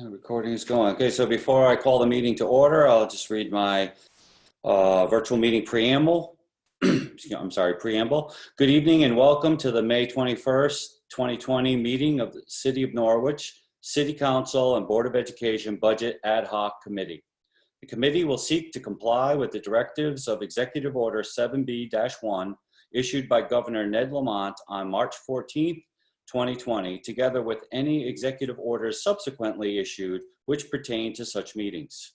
Recording is going. Okay, so before I call the meeting to order, I'll just read my virtual meeting preamble. I'm sorry, preamble. Good evening and welcome to the May 21st, 2020 meeting of the City of Norwich, City Council and Board of Education Budget Ad Hoc Committee. The committee will seek to comply with the directives of Executive Order 7B-1 issued by Governor Ned Lamont on March 14th, 2020, together with any executive orders subsequently issued which pertain to such meetings.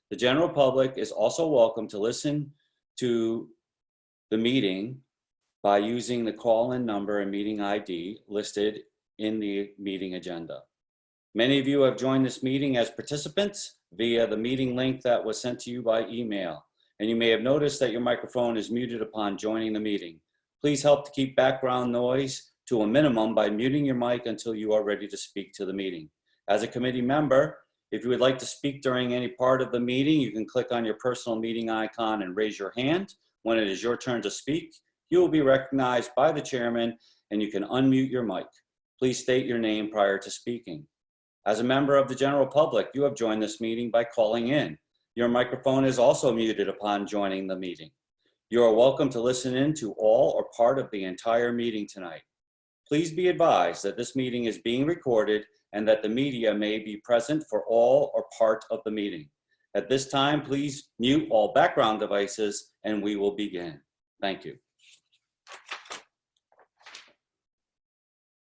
The general public is also welcome to listen to the meeting by using the call-in number and meeting ID listed in the meeting agenda. Many of you have joined this meeting as participants via the meeting link that was sent to you by email, and you may have noticed that your microphone is muted upon joining the meeting. Please help to keep background noise to a minimum by muting your mic until you are ready to speak to the meeting. As a committee member, if you would like to speak during any part of the meeting, you can click on your personal meeting icon and raise your hand. When it is your turn to speak, you will be recognized by the chairman and you can unmute your mic. Please state your name prior to speaking. As a member of the general public, you have joined this meeting by calling in. Your microphone is also muted upon joining the meeting. You are welcome to listen in to all or part of the entire meeting tonight. Please be advised that this meeting is being recorded and that the media may be present for all or part of the meeting. At this time, please mute all background devices and we will begin. Thank you.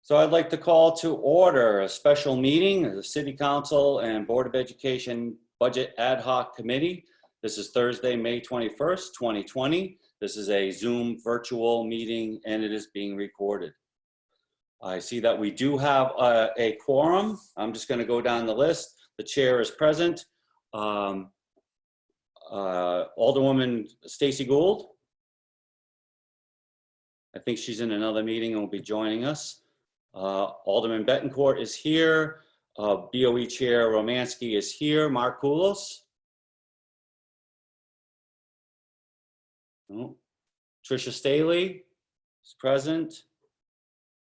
So I'd like to call to order a special meeting of the City Council and Board of Education Budget Ad Hoc Committee. This is Thursday, May 21st, 2020. This is a Zoom virtual meeting and it is being recorded. I see that we do have a quorum. I'm just going to go down the list. The chair is present. Alderwoman Stacey Gould. I think she's in another meeting and will be joining us. Alderman Betancourt is here. BOE Chair Romansky is here. Mark Koulos. Oh. Tricia Staley is present.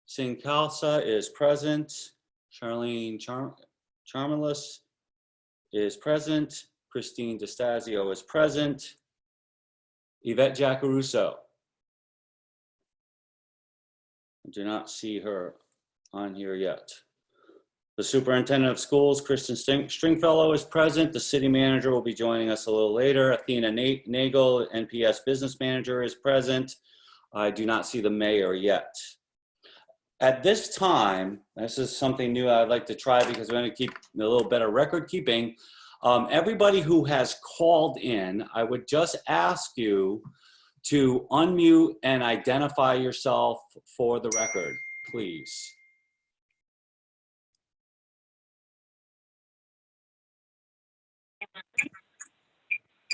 Singh Khalsa is present. Charlene Charmelis is present. Christine DeStasio is present. Yvette Giacaruso. I do not see her on here yet. The Superintendent of Schools, Kristen Stringfellow, is present. The City Manager will be joining us a little later. Athena Nagel, NPS Business Manager, is present. I do not see the Mayor yet. At this time, this is something new I'd like to try because we're going to keep a little better record keeping. Everybody who has called in, I would just ask you to unmute and identify yourself for the record, please.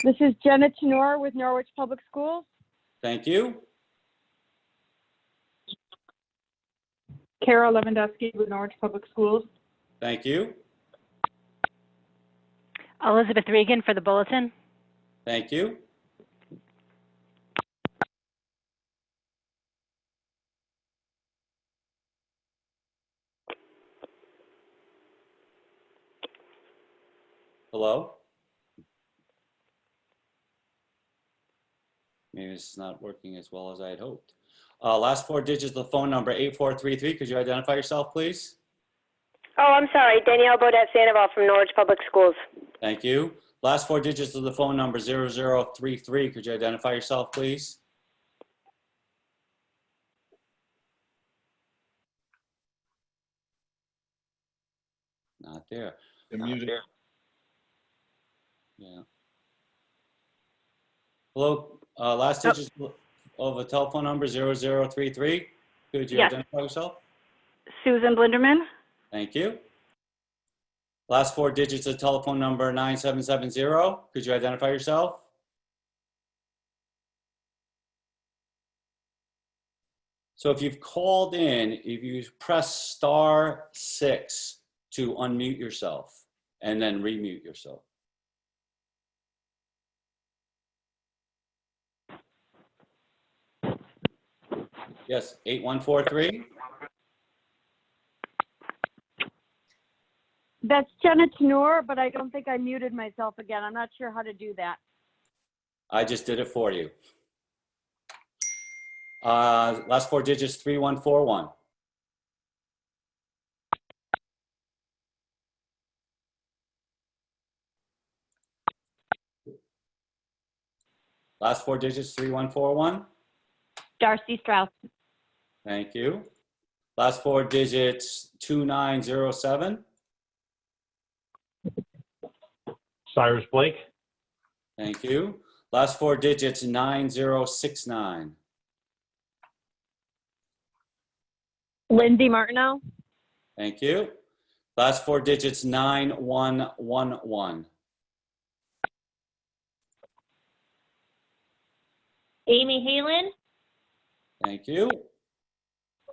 This is Jenna Tenor with Norwich Public Schools. Thank you. Kara Lewandowski with Norwich Public Schools. Thank you. Elizabeth Regan for the Bulletin. Thank you. Hello? Maybe this is not working as well as I had hoped. Last four digits of the phone number 8433. Could you identify yourself, please? Oh, I'm sorry. Danielle Bodette Sandoval from Norwich Public Schools. Thank you. Last four digits of the phone number 0033. Could you identify yourself, please? Not there. Muted. Yeah. Hello. Last digits of a telephone number 0033. Could you identify yourself? Susan Blinderman. Thank you. Last four digits of telephone number 9770. Could you identify yourself? So if you've called in, if you press *6 to unmute yourself and then remute yourself. Yes, 8143. That's Jenna Tenor, but I don't think I muted myself again. I'm not sure how to do that. I just did it for you. Last four digits, 3141. Last four digits, 3141. Darcy Strauss. Thank you. Last four digits, 2907. Cyrus Blake. Thank you. Last four digits, 9069. Lindsay Martineau. Thank you. Last four digits, 9111. Amy Halen. Thank you. I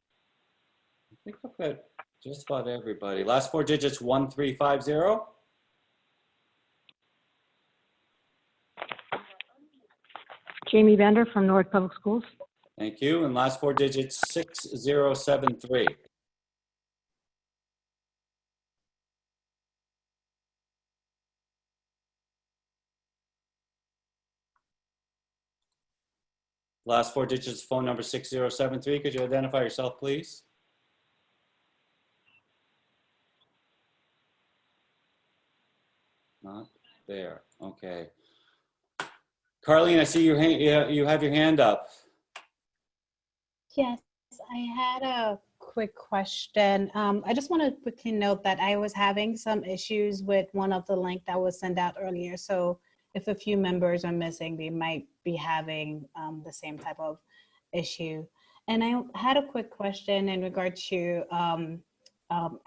think I've got just about everybody. Last four digits, 1350. Jamie Bender from Norwood Public Schools. Thank you. And last four digits, 6073. Last four digits, phone number 6073. Could you identify yourself, please? Not there. Okay. Carlene, I see you have your hand up. Yes, I had a quick question. I just want to quickly note that I was having some issues with one of the link that was sent out earlier. So if a few members are missing, they might be having the same type of issue. And I had a quick question in regard to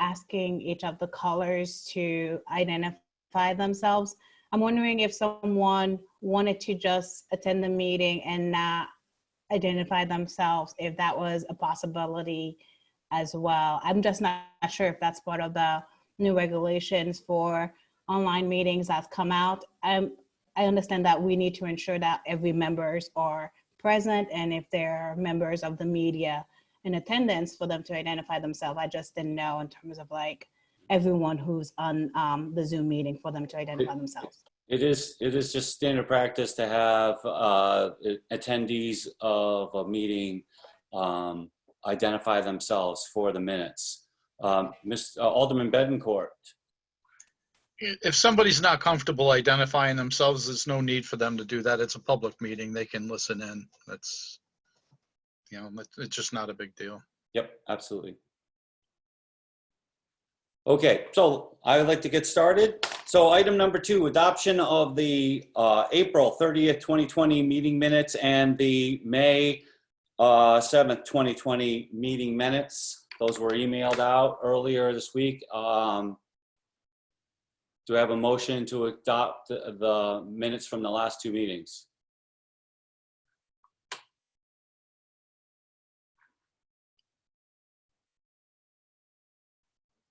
asking each of the callers to identify themselves. I'm wondering if someone wanted to just attend the meeting and not identify themselves, if that was a possibility as well. I'm just not sure if that's part of the new regulations for online meetings that's come out. I understand that we need to ensure that every members are present, and if they're members of the media in attendance, for them to identify themselves. I just didn't know in terms of like everyone who's on the Zoom meeting, for them to identify themselves. It is just standard practice to have attendees of a meeting identify themselves for the minutes. Alderman Bedencourt. If somebody's not comfortable identifying themselves, there's no need for them to do that. It's a public meeting. They can listen in. That's, you know, it's just not a big deal. Yep, absolutely. Okay, so I would like to get started. So item number 2, adoption of the April 30th, 2020 meeting minutes and the May 7th, 2020 meeting minutes. Those were emailed out earlier this week. Do I have a motion to adopt the minutes from the last 2 meetings?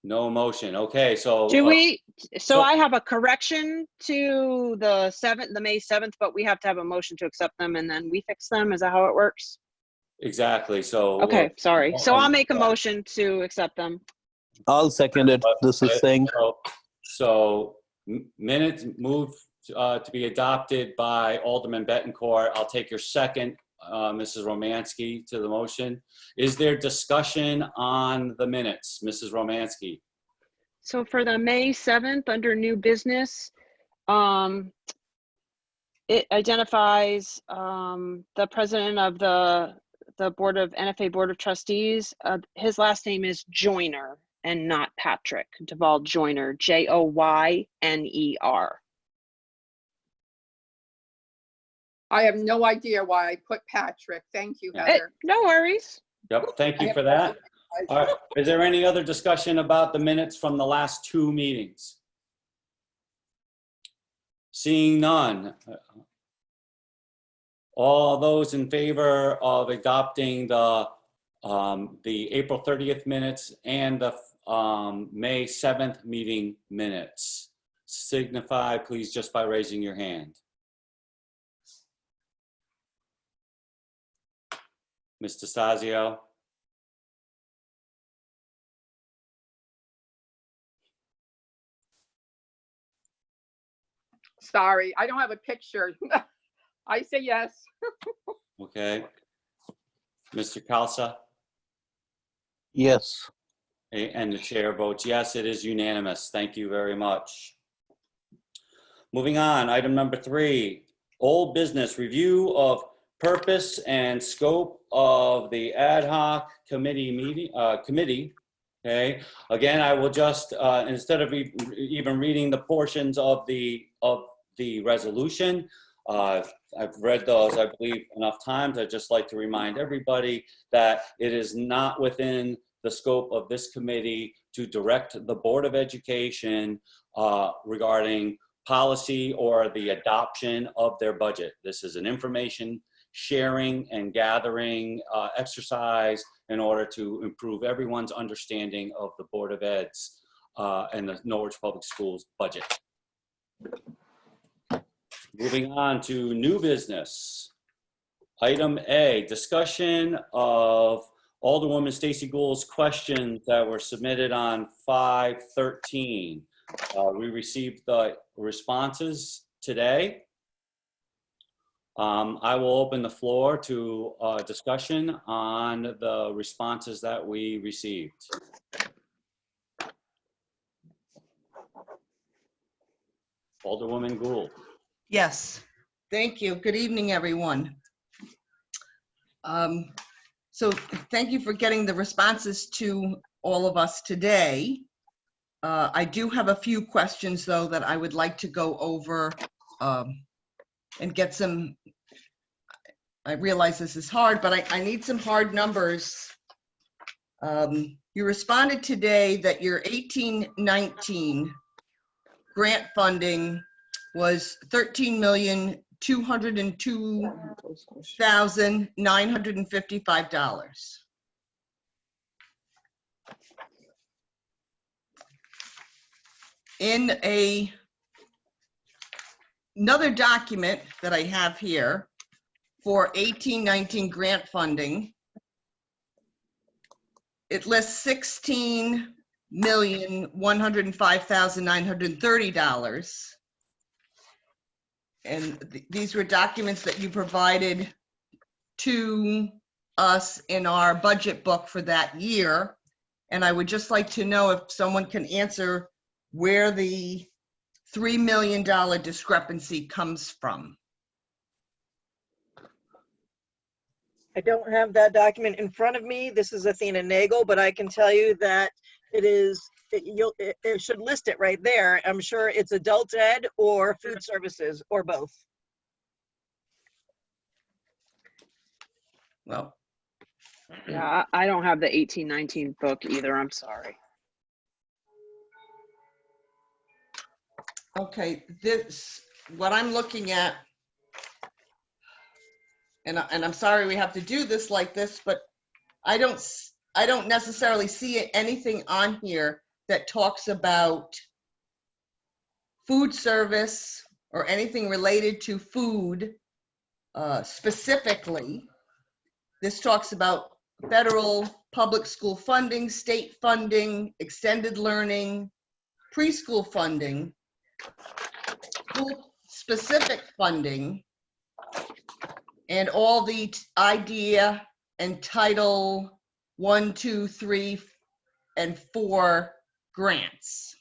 No motion. Okay, so Do we, so I have a correction to the May 7th, but we have to have a motion to accept them and then we fix them. Is that how it works? exactly. So Okay, sorry. So I'll make a motion to accept them. I'll second it. This is Singh. So minutes moved to be adopted by Alderman Betancourt. I'll take your second, Mrs. Romansky, to the motion. Is there discussion on the minutes, Mrs. Romansky? So for the May 7th, under new business, it identifies the president of the board of NFA Board of Trustees. His last name is Joyner and not Patrick. Deval Joyner, Joyner. I have no idea why I put Patrick. Thank you, Heather. No worries. Yep, thank you for that. All right, is there any other discussion about the minutes from the last 2 meetings? Seeing none. All those in favor of adopting the April 30th minutes and the May 7th meeting minutes, signify please just by raising your hand. Mr. Stasio? Sorry, I don't have a picture. I say yes. Okay. Mr. Kalsa? Yes. And the chair votes yes, it is unanimous. Thank you very much. Moving on, item number 3, old business, review of purpose and scope of the ad hoc committee committee. Okay, again, I will just, instead of even reading the portions of the resolution, I've read those, I believe, enough times. I'd just like to remind everybody that it is not within the scope of this committee to direct the Board of Education regarding policy or the adoption of their budget. This is an information sharing and gathering exercise in order to improve everyone's understanding of the Board of Ed's and the Norwich Public Schools budget. Moving on to new business. Item A, discussion of Alderwoman Stacey Gould's questions that were submitted on 5/13. We received the responses today. I will open the floor to discussion on the responses that we received. Alderwoman Gould. Yes, thank you. Good evening, everyone. So thank you for getting the responses to all of us today. I do have a few questions, though, that I would like to go over and get some. I realize this is hard, but I need some hard numbers. You responded today that your 18-19 grant funding was $13,202,955. In another document that I have here for 18-19 grant funding, it lists $16,105,930. And these were documents that you provided to us in our budget book for that year. And I would just like to know if someone can answer where the $3 million discrepancy comes from. I don't have that document in front of me. This is Athena Nagel, but I can tell you that it should list it right there. I'm sure it's adult ed or food services or both. Well, Yeah, I don't have the 18-19 book either. I'm sorry. okay, what I'm looking at, and I'm sorry we have to do this like this, but I don't necessarily see anything on here that talks about food service or anything related to food specifically. This talks about federal public school funding, state funding, extended learning, preschool funding, school specific funding, and all the IDEA and Title 1, 2, 3, and 4 grants.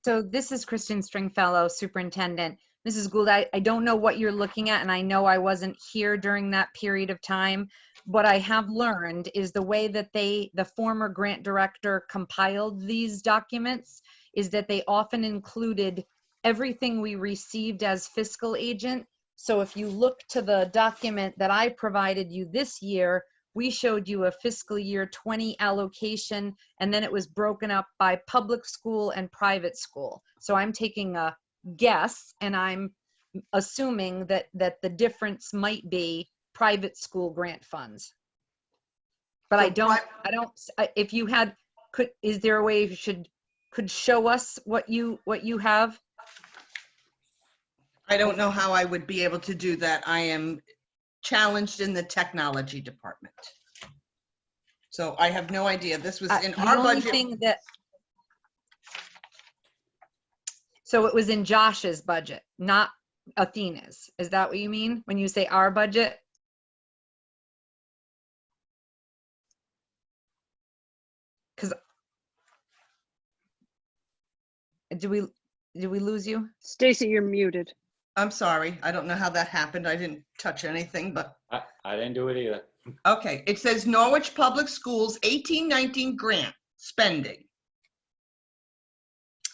So this is Kristen Stringfellow, Superintendent. Mrs. Gould, I don't know what you're looking at, and I know I wasn't here during that period of time. What I have learned is the way that the former grant director compiled these documents is that they often included everything we received as fiscal agent. So if you look to the document that I provided you this year, we showed you a fiscal year 20 allocation, and then it was broken up by public school and private school. So I'm taking a guess, and I'm assuming that the difference might be private school grant funds. But So if you had, is there a way you could show us what you have? I don't know how I would be able to do that. I am challenged in the technology department. So I have no idea. This was in our budget. So it was in Josh's budget, not Athena's. Is that what you mean when you say our budget? Because did we lose you? Stacy, you're muted. I'm sorry. I don't know how that happened. I didn't touch anything, but I didn't do it either. okay. It says Norwich Public Schools 1819 grant spending.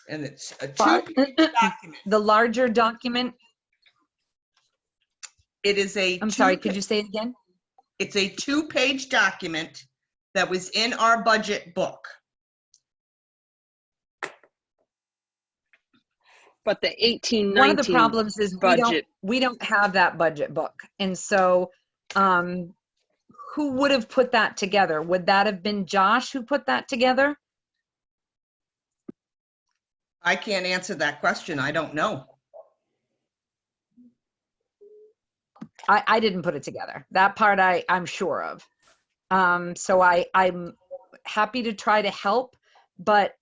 And it's a two-page document. The larger document. It is a I'm sorry, could you say it again? It's a two-page document that was in our budget book. But the 1819 One of the problems is budget. we don't have that budget book. And so who would have put that together? Would that have been Josh who put that together? I can't answer that question. I don't know. I didn't put it together. That part I'm sure of. So I'm happy to try to help, but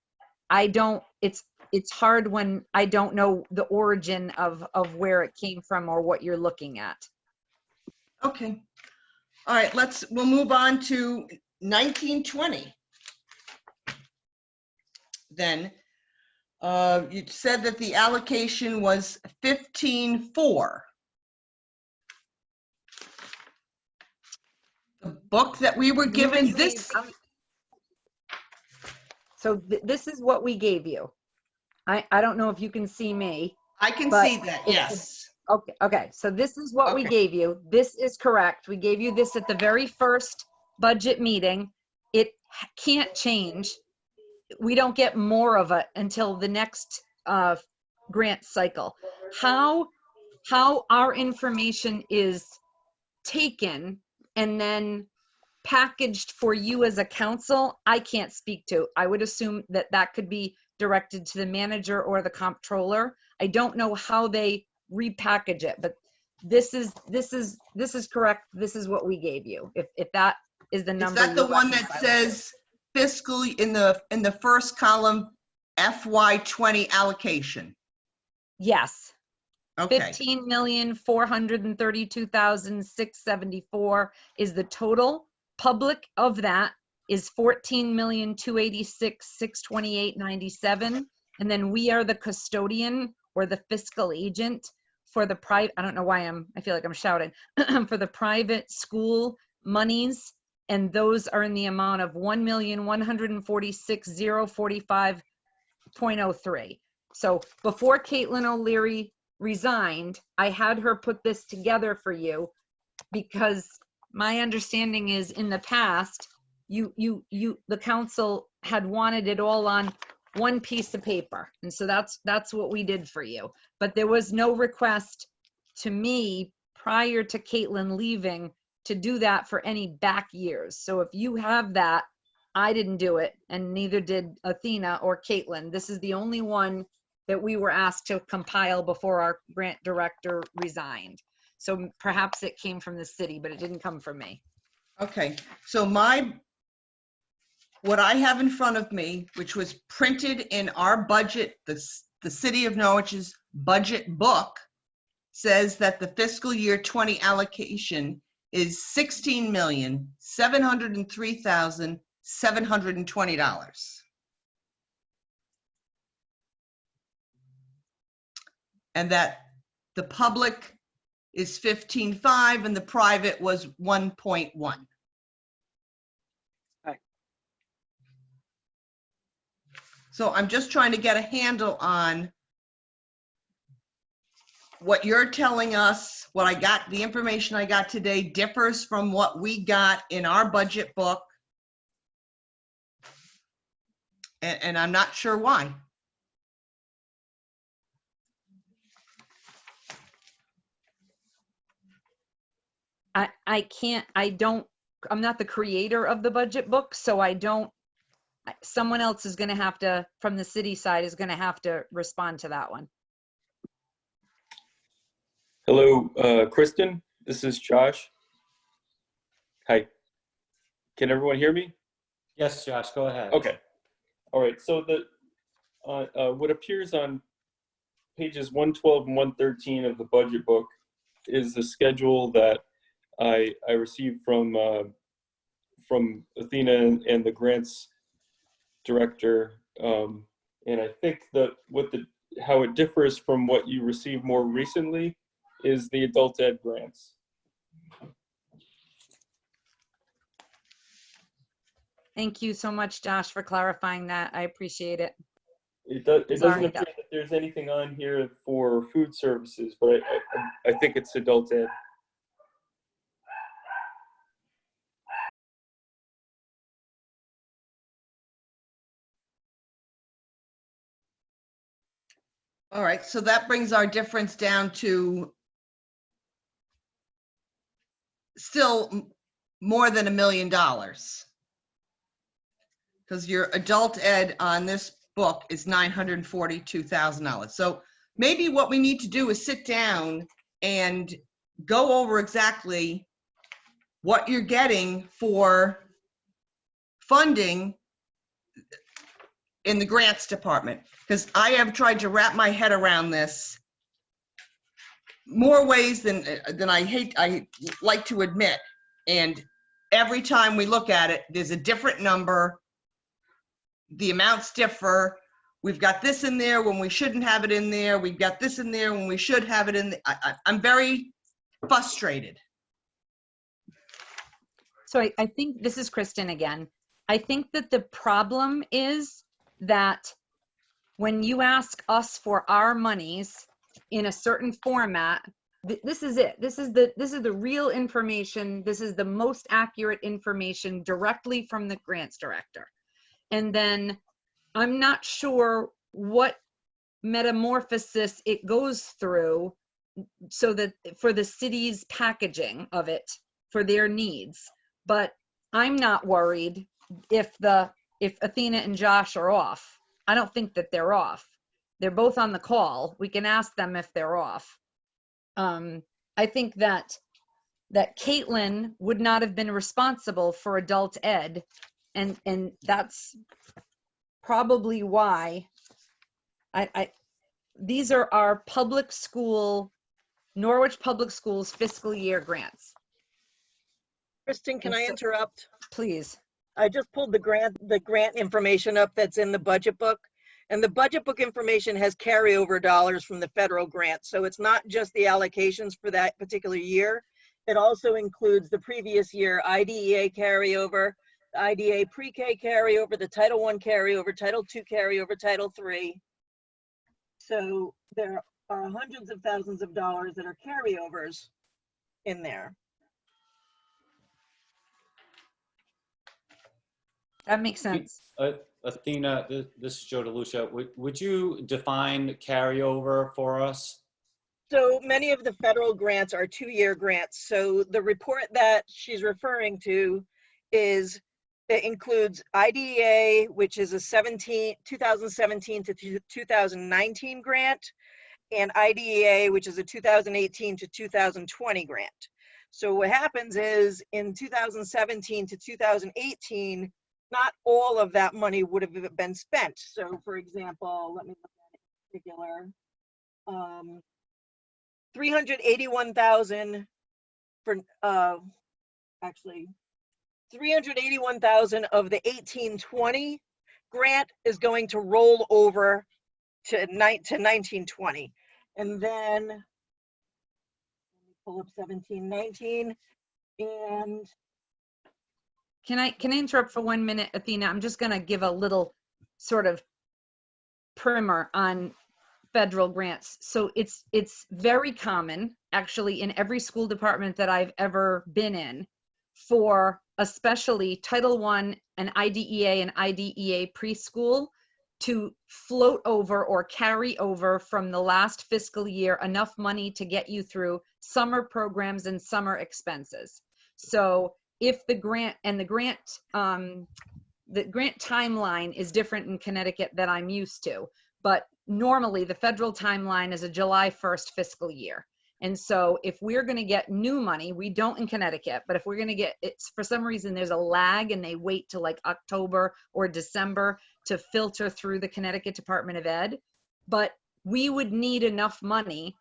I don't, it's hard when I don't know the origin of where it came from or what you're looking at. Okay. All right, we'll move on to 1920. Then you said that the allocation was 15.4. The book that we were given this. So this is what we gave you. I don't know if you can see me. I can but see that, yes. Okay. So this is what we gave you. This is correct. We gave you this at the very first budget meeting. It can't change. We don't get more of it until the next grant cycle. How our information is taken and then packaged for you as a council, I can't speak to. I would assume that could be directed to the manager or the comptroller. I don't know how they repackage it, but this is correct. This is what we gave you. If that is the number. Is that the one that says fiscal in the first column FY20 allocation? Yes. Okay. 15,432,674 is the total. Public of that is 14,286,628.97, and then we are the custodian or the fiscal agent for the private. I don't know why I feel like I'm shouting for the private school monies, and those are in the amount of 1,146,045.03. So before Caitlin O'Leary resigned, I had her put this together for you because my understanding is in the past, the council had wanted it all on one piece of paper. And so that's what we did for you. But there was no request to me prior to Caitlin leaving to do that for any back years. So if you have that, I didn't do it, and neither did Athena or Caitlin. This is the only one that we were asked to compile before our grant director resigned. So perhaps it came from the city, but it didn't come from me. Okay, so what I have in front of me, which was printed in our budget, the City of Norwich's budget book, says that the fiscal year 20 allocation is $16,703,720. And that the public is 15.5 and the private was 1.1. Okay. So I'm just trying to get a handle on what you're telling us. What I got, the information I got today differs from what we got in our budget book. And I'm not sure why. I'm not the creator of the budget book, so someone else is gonna have to, from the city side, is gonna have to respond to that one. Hello, Kristen, this is Josh. Hi, can everyone hear me? Yes, Josh, go ahead. Okay, all right, so what appears on pages 112 and 113 of the budget book is the schedule that I received from Athena and the grants director. And I think that how it differs from what you received more recently is the adult ed grants. Thank you so much, Josh, for clarifying that. I appreciate it. It doesn't Sorry. appear that there's anything on here for food services, but I think it's adult ed. All right, so that brings our difference down to still more than $1 million. Because your adult ed on this book is $942,000. So maybe what we need to do is sit down and go over exactly what you're getting for funding in the grants department. Because I have tried to wrap my head around this more ways than I like to admit. And every time we look at it, there's a different number. The amounts differ. We've got this in there when we shouldn't have it in there. We've got this in there when we should have it in there. I'm very frustrated. So I think this is Kristen again. I think that the problem is that when you ask us for our monies in a certain format, this is it. This is the real information. This is the most accurate information directly from the grants director. And then I'm not sure what metamorphosis it goes through so that for the city's packaging of it for their needs. But I'm not worried if Athena and Josh are off. I don't think that they're off. They're both on the call. We can ask them if they're off. I think that Caitlin would not have been responsible for adult ed, and that's probably why these are our public school, Norwich Public Schools fiscal year grants. Kristen, can I interrupt? Please. I just pulled the grant information up that's in the budget book. And the budget book information has carryover dollars from the federal grant. So it's not just the allocations for that particular year. It also includes the previous year IDEA carryover, the IDEA pre-K carryover, the Title I carryover, Title II carryover, Title III. So there are hundreds of thousands of dollars that are carryovers in there. That makes sense. Athena, this is Joe DeLucia. Would you define carryover for us? So many of the federal grants are 2-year grants. So the report that she's referring to it includes IDEA, which is a 2017 to 2019 grant, and IDEA, which is a 2018 to 2020 grant. So what happens is in 2017 to 2018, not all of that money would have been spent. So for example, let me look at it in particular. 381,000 for actually 381,000 of the 1820 grant is going to roll over to 1920, and then let me pull up 1719. And Can I interrupt for 1 minute, Athena? I'm just going to give a little sort of primer on federal grants. So it's very common, actually, in every school department that I've ever been in, for especially Title I and IDEA preschool to float over or carry over from the last fiscal year enough money to get you through summer programs and summer expenses. So if the grant timeline is different in Connecticut than I'm used to, but normally the federal timeline is a July 1st fiscal year. And so if we're going to get new money, we don't in Connecticut, but if we're going to get it, for some reason, there's a lag and they wait till like October or December to filter through the Connecticut Department of Ed. But we would need enough money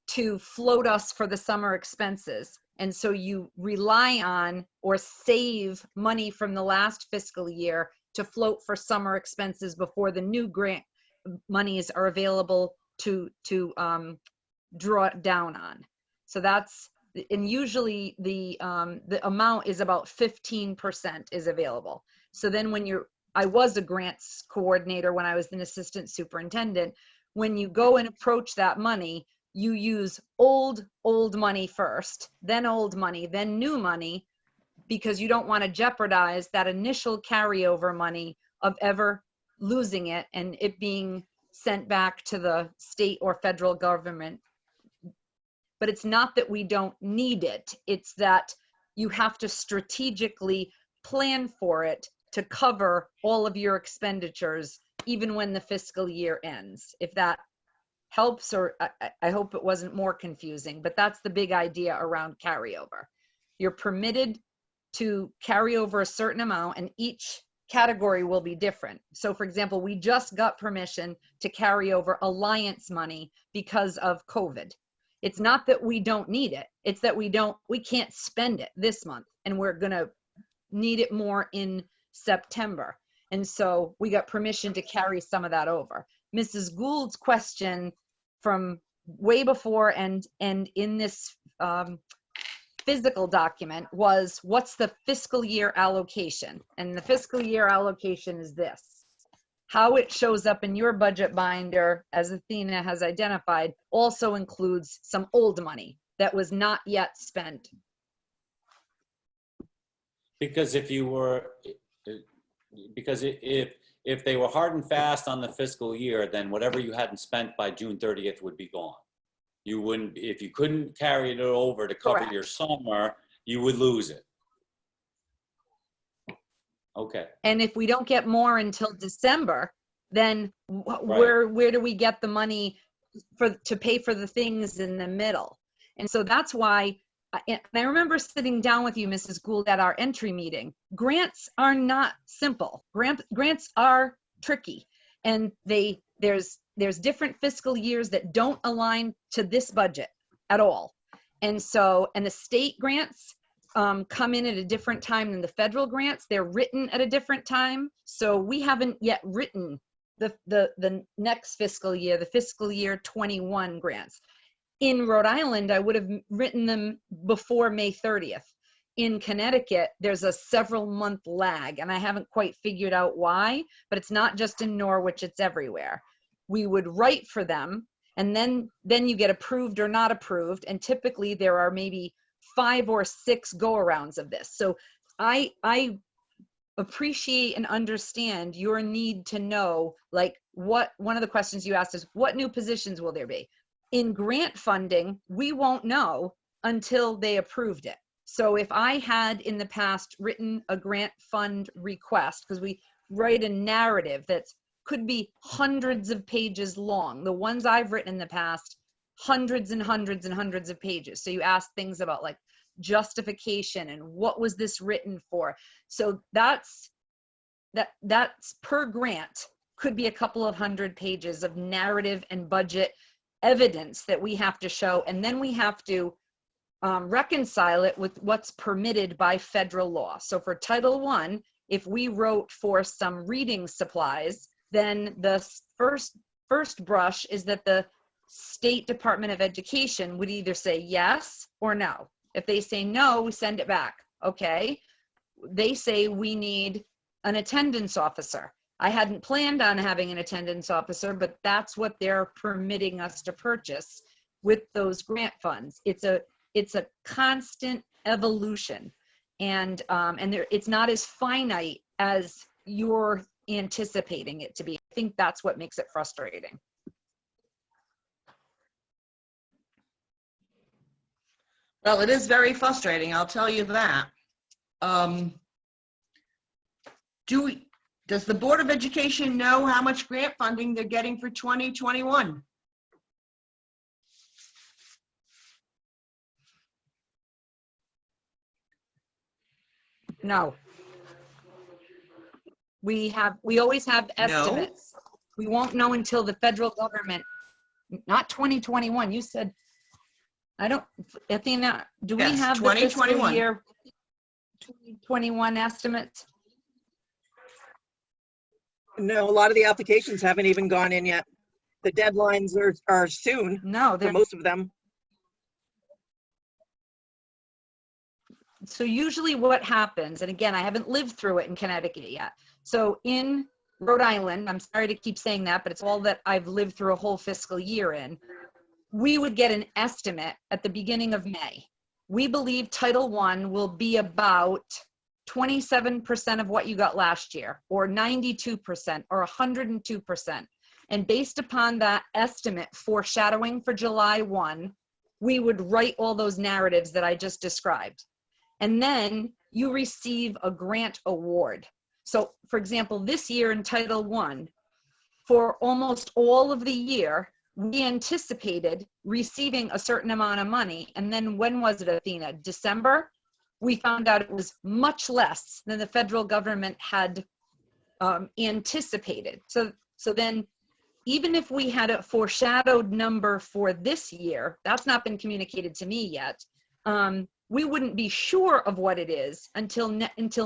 to float us for the summer expenses. And so you rely on or save money from the last fiscal year to float for summer expenses before the new grant monies are available to draw it down on. So that's, and usually the amount is about 15% is available. So then when I was a grants coordinator when I was an assistant superintendent, when you go and approach that money, you use old money first, then old money, then new money, because you don't want to jeopardize that initial carryover money of ever losing it and it being sent back to the state or federal government. But it's not that we don't need it. It's that you have to strategically plan for it to cover all of your expenditures, even when the fiscal year ends. If that helps, or I hope it wasn't more confusing, but that's the big idea around carryover. You're permitted to carry over a certain amount, and each category will be different. So for example, we just got permission to carry over Alliance money because of COVID. It's not that we don't need it. It's that we can't spend it this month, and we're gonna need it more in September. And so we got permission to carry some of that over. Mrs. Gould's question from way before and in this physical document was, what's the fiscal year allocation? And the fiscal year allocation is this. How it shows up in your budget binder, as Athena has identified, also includes some old money that was not yet spent. Because if they were hard and fast on the fiscal year, then whatever you hadn't spent by June 30th would be gone. You wouldn't, if you couldn't carry it over to cover your summer, you would lose it. Okay. And if we don't get more until December, then where do we get the money to pay for the things in the middle? And so that's why, and I remember sitting down with you, Mrs. Gould, at our entry meeting. Grants are not simple. Grants are tricky, and there's different fiscal years that don't align to this budget at all. And so, and the state grants come in at a different time than the federal grants. They're written at a different time. So we haven't yet written the next fiscal year, the fiscal year 21 grants. In Rhode Island, I would have written them before May 30th. In Connecticut, there's a several month lag, and I haven't quite figured out why, but it's not just in Norwich, it's everywhere. We would write for them, and then you get approved or not approved, and typically there are maybe 5 or 6 go-arounds of this. So I appreciate and understand your need to know, like, one of the questions you asked is, what new positions will there be? In grant funding, we won't know until they approved it. So if I had in the past written a grant fund request, because we write a narrative that could be hundreds of pages long. The ones I've written in the past, hundreds and hundreds and hundreds of pages. So you ask things about like justification and what was this written for. So that's per grant could be a couple of hundred pages of narrative and budget evidence that we have to show, and then we have to reconcile it with what's permitted by federal law. So for Title I, if we wrote for some reading supplies, then the first brush is that the State Department of Education would either say yes or no. If they say no, we send it back. Okay. They say we need an attendance officer. I hadn't planned on having an attendance officer, but that's what they're permitting us to purchase with those grant funds. It's a constant evolution, and it's not as finite as you're anticipating it to be. I think that's what makes it frustrating. Well, it is very frustrating, I'll tell you that. Does the Board of Education know how much grant funding they're getting for 2021? No. We always have estimates. No? We won't know until the federal government not 2021. You said, I don't, Athena, do we Yes, have the fiscal 2021. year 2021 estimates? No, a lot of the applications haven't even gone in yet. The deadlines are soon No, for they're, most of them. so usually what happens, and again, I haven't lived through it in Connecticut yet. So in Rhode Island, I'm sorry to keep saying that, but it's all that I've lived through a whole fiscal year in. We would get an estimate at the beginning of May. We believe Title I will be about 27% of what you got last year, or 92%, or 102%. And based upon that estimate foreshadowing for July 1, we would write all those narratives that I just described. And then you receive a grant award. So for example, this year in Title I, for almost all of the year, we anticipated receiving a certain amount of money. And then when was it, Athena? December? We found out it was much less than the federal government had anticipated. So then even if we had a foreshadowed number for this year, that's not been communicated to me yet, we wouldn't be sure of what it is until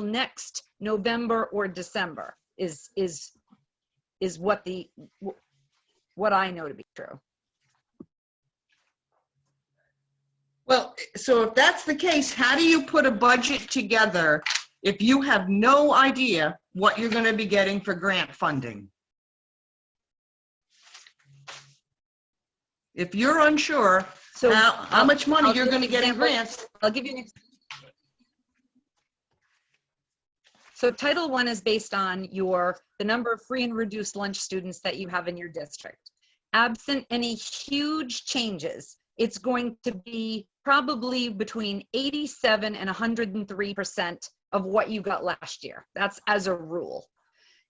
next November or December is what I know to be true. Well, so if that's the case, how do you put a budget together if you have no idea what you're going to be getting for grant funding? If you're unsure So how much money you're going to get in example. grants. I'll give you an example. So Title I is based on the number of free and reduced lunch students that you have in your district. Absent any huge changes, it's going to be probably between 87 and 103% of what you got last year. That's as a rule.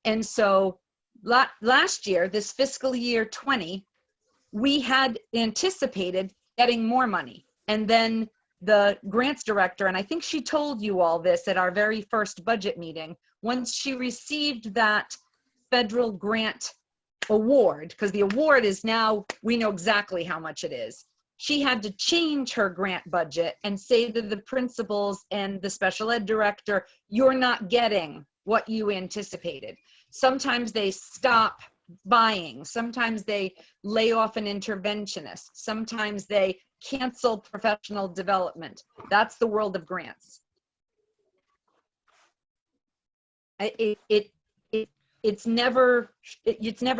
And so last year, this fiscal year 20, we had anticipated getting more money. And then the grants director, and I think she told you all this at our very first budget meeting, once she received that federal grant award, because the award is now, we know exactly how much it is. She had to change her grant budget and say to the principals and the special ed director, you're not getting what you anticipated. Sometimes they stop buying. Sometimes they lay off an interventionist. Sometimes they cancel professional development. That's the world of grants. It's never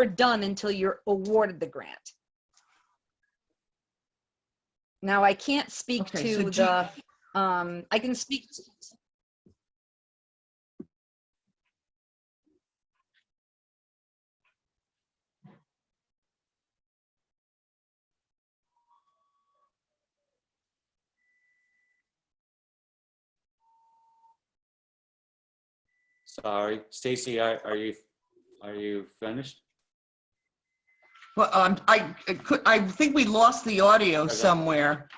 done until you're awarded the grant. Now I can't speak to the, I can speak to, Sorry, Stacy, are you finished? Well, I think we lost the audio somewhere.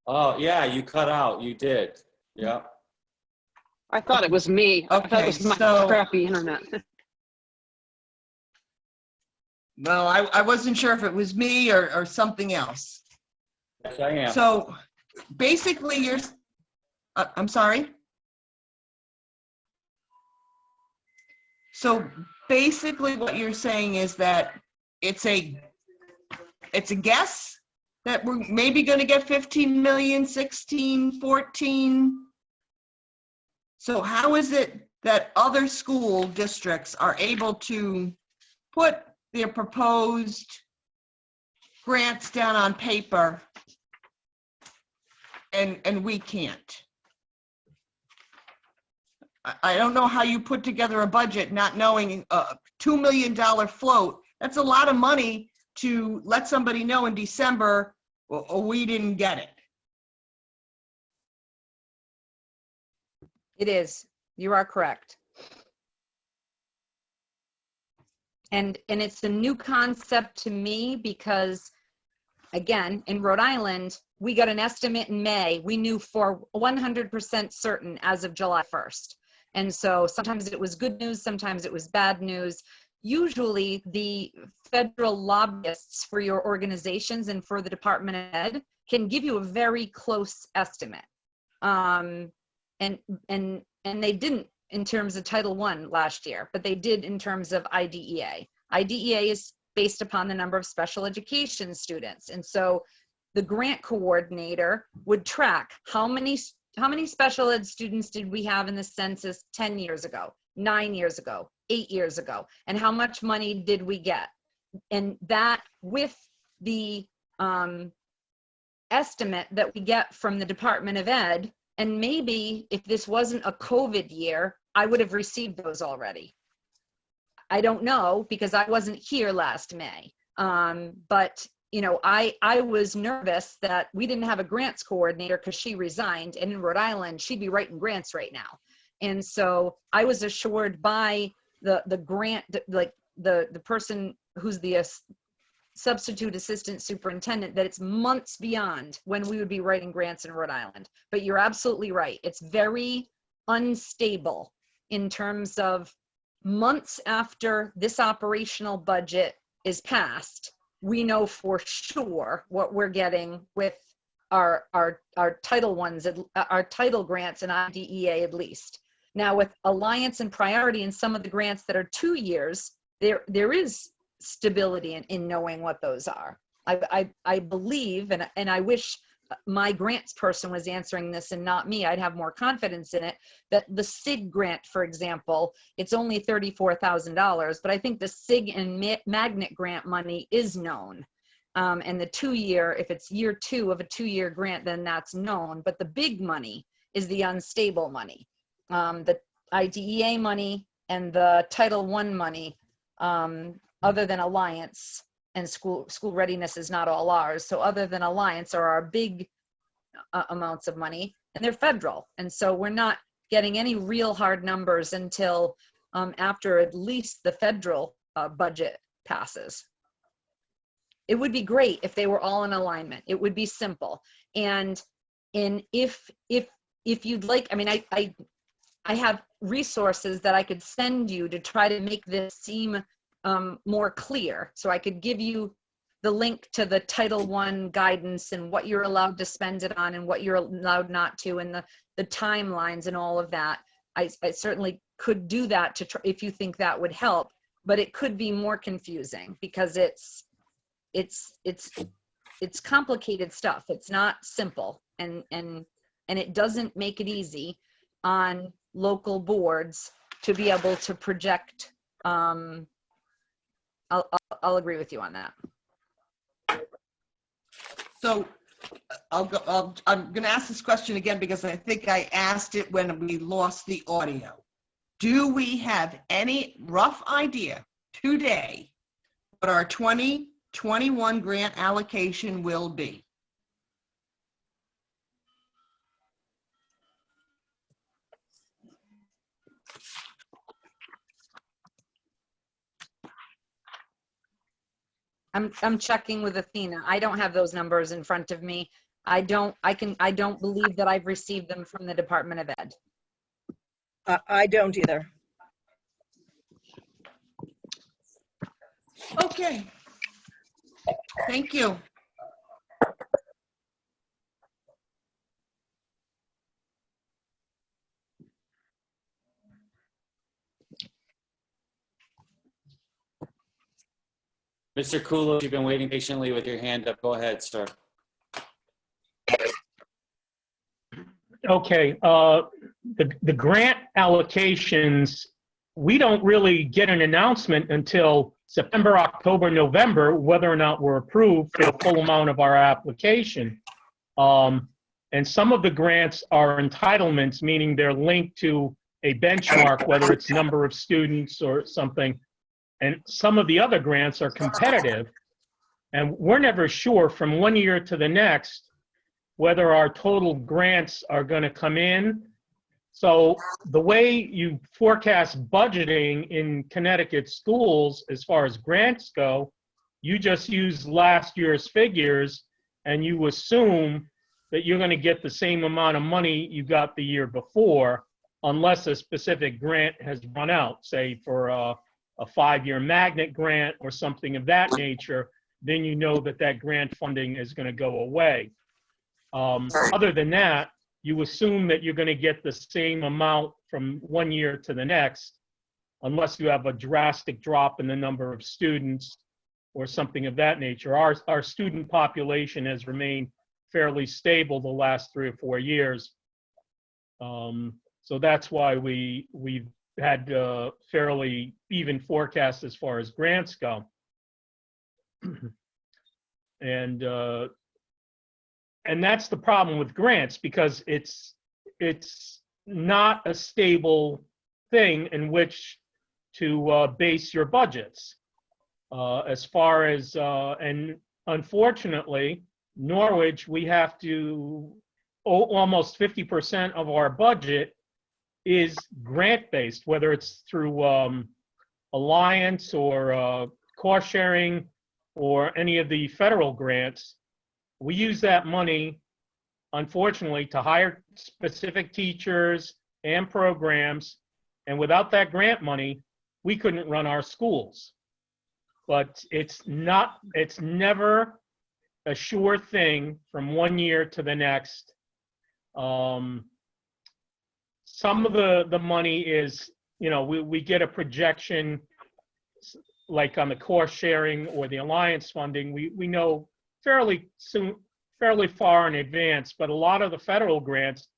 Oh, yeah, you cut out. You did. Yeah. I thought it was me. I thought it was my crappy internet. Well, I wasn't sure if it was me or something else. Yes, I am. So basically you're, I'm sorry? So basically what you're saying is that it's a guess that we're maybe going to get 15 million, 16, 14. So how is it that other school districts are able to put their proposed grants down on paper and we can't? I don't know how you put together a budget not knowing a $2 million float. That's a lot of money to let somebody know in December, or we didn't get it. it is, you are correct. And it's a new concept to me because, again, in Rhode Island, we got an estimate in May. We knew for 100% certain as of July 1st. And so sometimes it was good news, sometimes it was bad news. usually the federal lobbyists for your organizations and for the Department of Ed can give you a very close estimate. And they didn't in terms of Title I last year, but they did in terms of IDEA. IDEA is based upon the number of special education students. And so the grant coordinator would track how many special ed students did we have in the census 10 years ago, 9 years ago, 8 years ago, and how much money did we get? And that with the estimate that we get from the Department of Ed, and maybe if this wasn't a COVID year, I would have received those already. I don't know because I wasn't here last May. But you know, I was nervous that we didn't have a grants coordinator because she resigned, and in Rhode Island, she'd be writing grants right now. And so I was assured by the grant, like the person who's the substitute assistant superintendent, that it's months beyond when we would be writing grants in Rhode Island. But you're absolutely right. It's very unstable in terms of months after this operational budget is passed, we know for sure what we're getting with our Title ones, our title grants and IDEA at least. Now with Alliance and Priority and some of the grants that are 2 years, there is stability in knowing what those are. I believe, and I wish my grants person was answering this and not me, I'd have more confidence in it, that the SIG grant, for example, it's only $34,000, but I think the SIG and magnet grant money is known. And the 2 year, if it's year 2 of a 2-year grant, then that's known. But the big money is the unstable money. The IDEA money and the Title I money, other than Alliance, and school readiness is not all ours. So other than Alliance are our big amounts of money, and they're federal. And so we're not getting any real hard numbers until after at least the federal budget passes. It would be great if they were all in alignment. It would be simple. And if you'd like, I mean, I have resources that I could send you to try to make this seem more clear. So I could give you the link to the Title I guidance and what you're allowed to spend it on and what you're allowed not to, and the timelines and all of that. I certainly could do that to try, if you think that would help, but it could be more confusing because it's complicated stuff. It's not simple, and it doesn't make it easy on local boards to be able to project. I'll agree with you on that. So I'm going to ask this question again because I think I asked it when we lost the audio. Do we have any rough idea today what our 2021 grant allocation will be? I'm checking with Athena. I don't have those numbers in front of me. I don't believe that I've received them from the Department of Ed. I don't either. Okay. Thank you. Mr. Kula, you've been waiting patiently with your hand up. Go ahead, sir. Okay, the grant allocations, we don't really get an announcement until September, October, November, whether or not we're approved for the full amount of our application. And some of the grants are entitlements, meaning they're linked to a benchmark, whether it's number of students or something. And some of the other grants are competitive. And we're never sure from one year to the next whether our total grants are going to come in. So the way you forecast budgeting in Connecticut schools, as far as grants go, you just use last year's figures and you assume that you're going to get the same amount of money you got the year before, unless a specific grant has run out, say for a 5-year magnet grant or something of that nature, then you know that that grant funding is going to go away. Other than that, you assume that you're going to get the same amount from one year to the next, unless you have a drastic drop in the number of students or something of that nature. Our student population has remained fairly stable the last 3 or 4 years. So that's why we've had fairly even forecasts as far as grants go. And that's the problem with grants, because it's not a stable thing in which to base your budgets. As far as, and unfortunately, Norwich, we have to, almost 50% of our budget is grant-based, whether it's through Alliance or cost sharing or any of the federal grants. We use that money, unfortunately, to hire specific teachers and programs. And without that grant money, we couldn't run our schools. But it's never a sure thing from one year to the next. Some of the money is, we get a projection, like on the cost sharing or the Alliance funding, we know fairly soon, fairly far in advance, but a lot of the federal grants,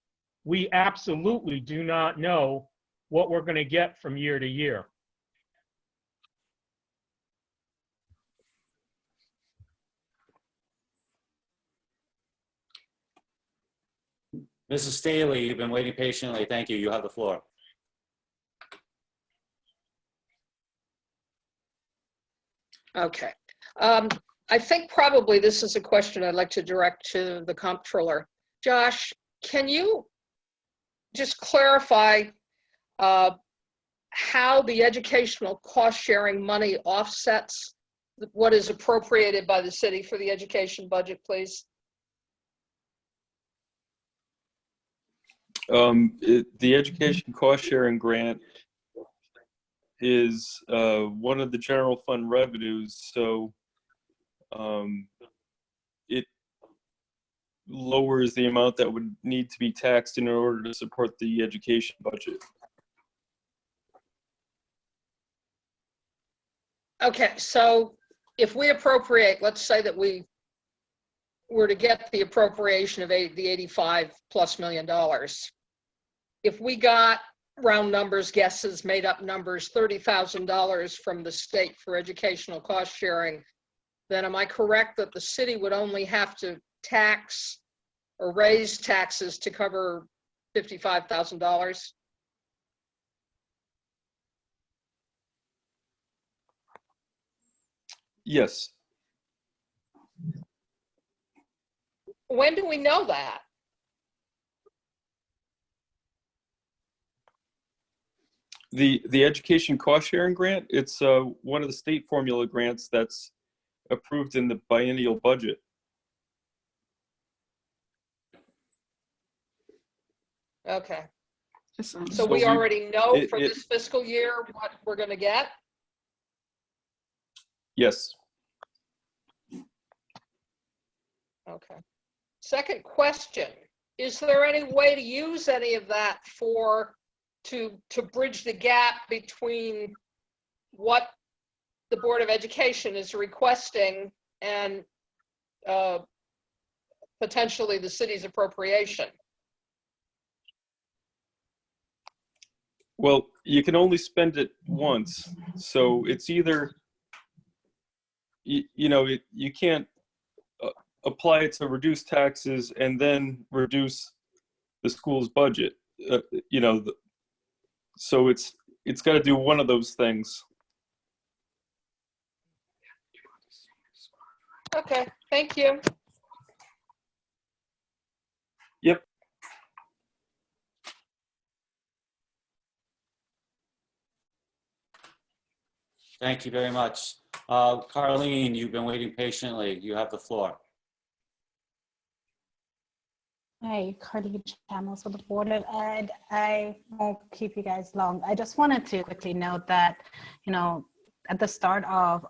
we absolutely do not know what we're going to get from year to year. Mrs. Staley, you've been waiting patiently. Thank you. You have the floor. Okay. I think probably this is a question I'd like to direct to the comptroller. Josh, can you just clarify how the educational cost sharing money offsets what is appropriated by the city for the education budget, please? The education cost sharing grant is one of the general fund revenues, so it lowers the amount that would need to be taxed in order to support the education budget. Okay, so if we appropriate, let's say that we were to get the appropriation of the $85+ million. If we got, round numbers, guesses, made up numbers, $30,000 from the state for educational cost sharing, then am I correct that the city would only have to tax or raise taxes to cover $55,000? Yes. When do we know that? The education cost sharing grant, it's one of the state formula grants that's approved in the biennial budget. Okay. So So we already know for it- this fiscal year what we're going to get? Yes. Okay. Second question, is there any way to use any of that to bridge the gap between what the Board of Education is requesting and potentially the city's appropriation? Well, you can only spend it once, so it's either you can't apply it to reduce taxes and then reduce the school's budget. So it's got to do one of those things. Okay, thank you. Yep. Thank you very much. Carlene, you've been waiting patiently. You have the floor. Hi, Carly Channels with the Board of Ed. I won't keep you guys long. I just wanted to quickly note that, at the start of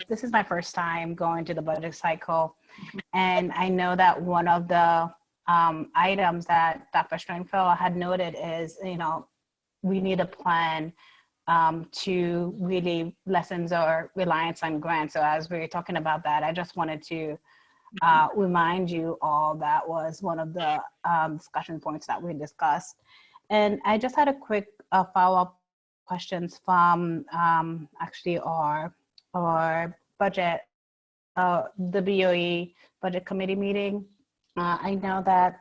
this is my first time going to the budget cycle. And I know that one of the items that Dr. Stringfellow had noted is, we need a plan to really lessen our reliance on grants. So as we were talking about that, I just wanted to remind you all that was one of the discussion points that we discussed. And I just had a quick follow-up questions from actually our budget, the BOE budget committee meeting. I know that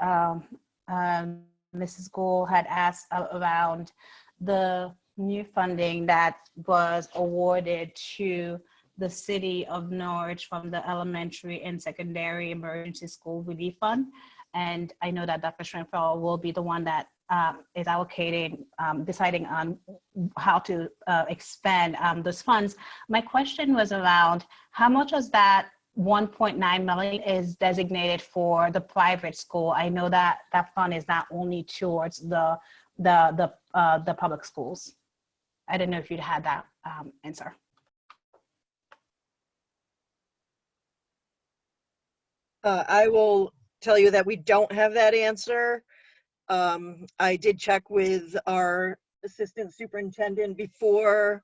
Mrs. Gould had asked around the new funding that was awarded to the city of Norwich from the Elementary and Secondary Emergency School Relief Fund. And I know that Dr. Stringfellow will be the one that is allocating, deciding on how to expand those funds. My question was around how much of that 1.9 million is designated for the private school. I know that that fund is not only towards the public schools. I didn't know if you'd had that answer. I will tell you that we don't have that answer. I did check with our assistant superintendent before,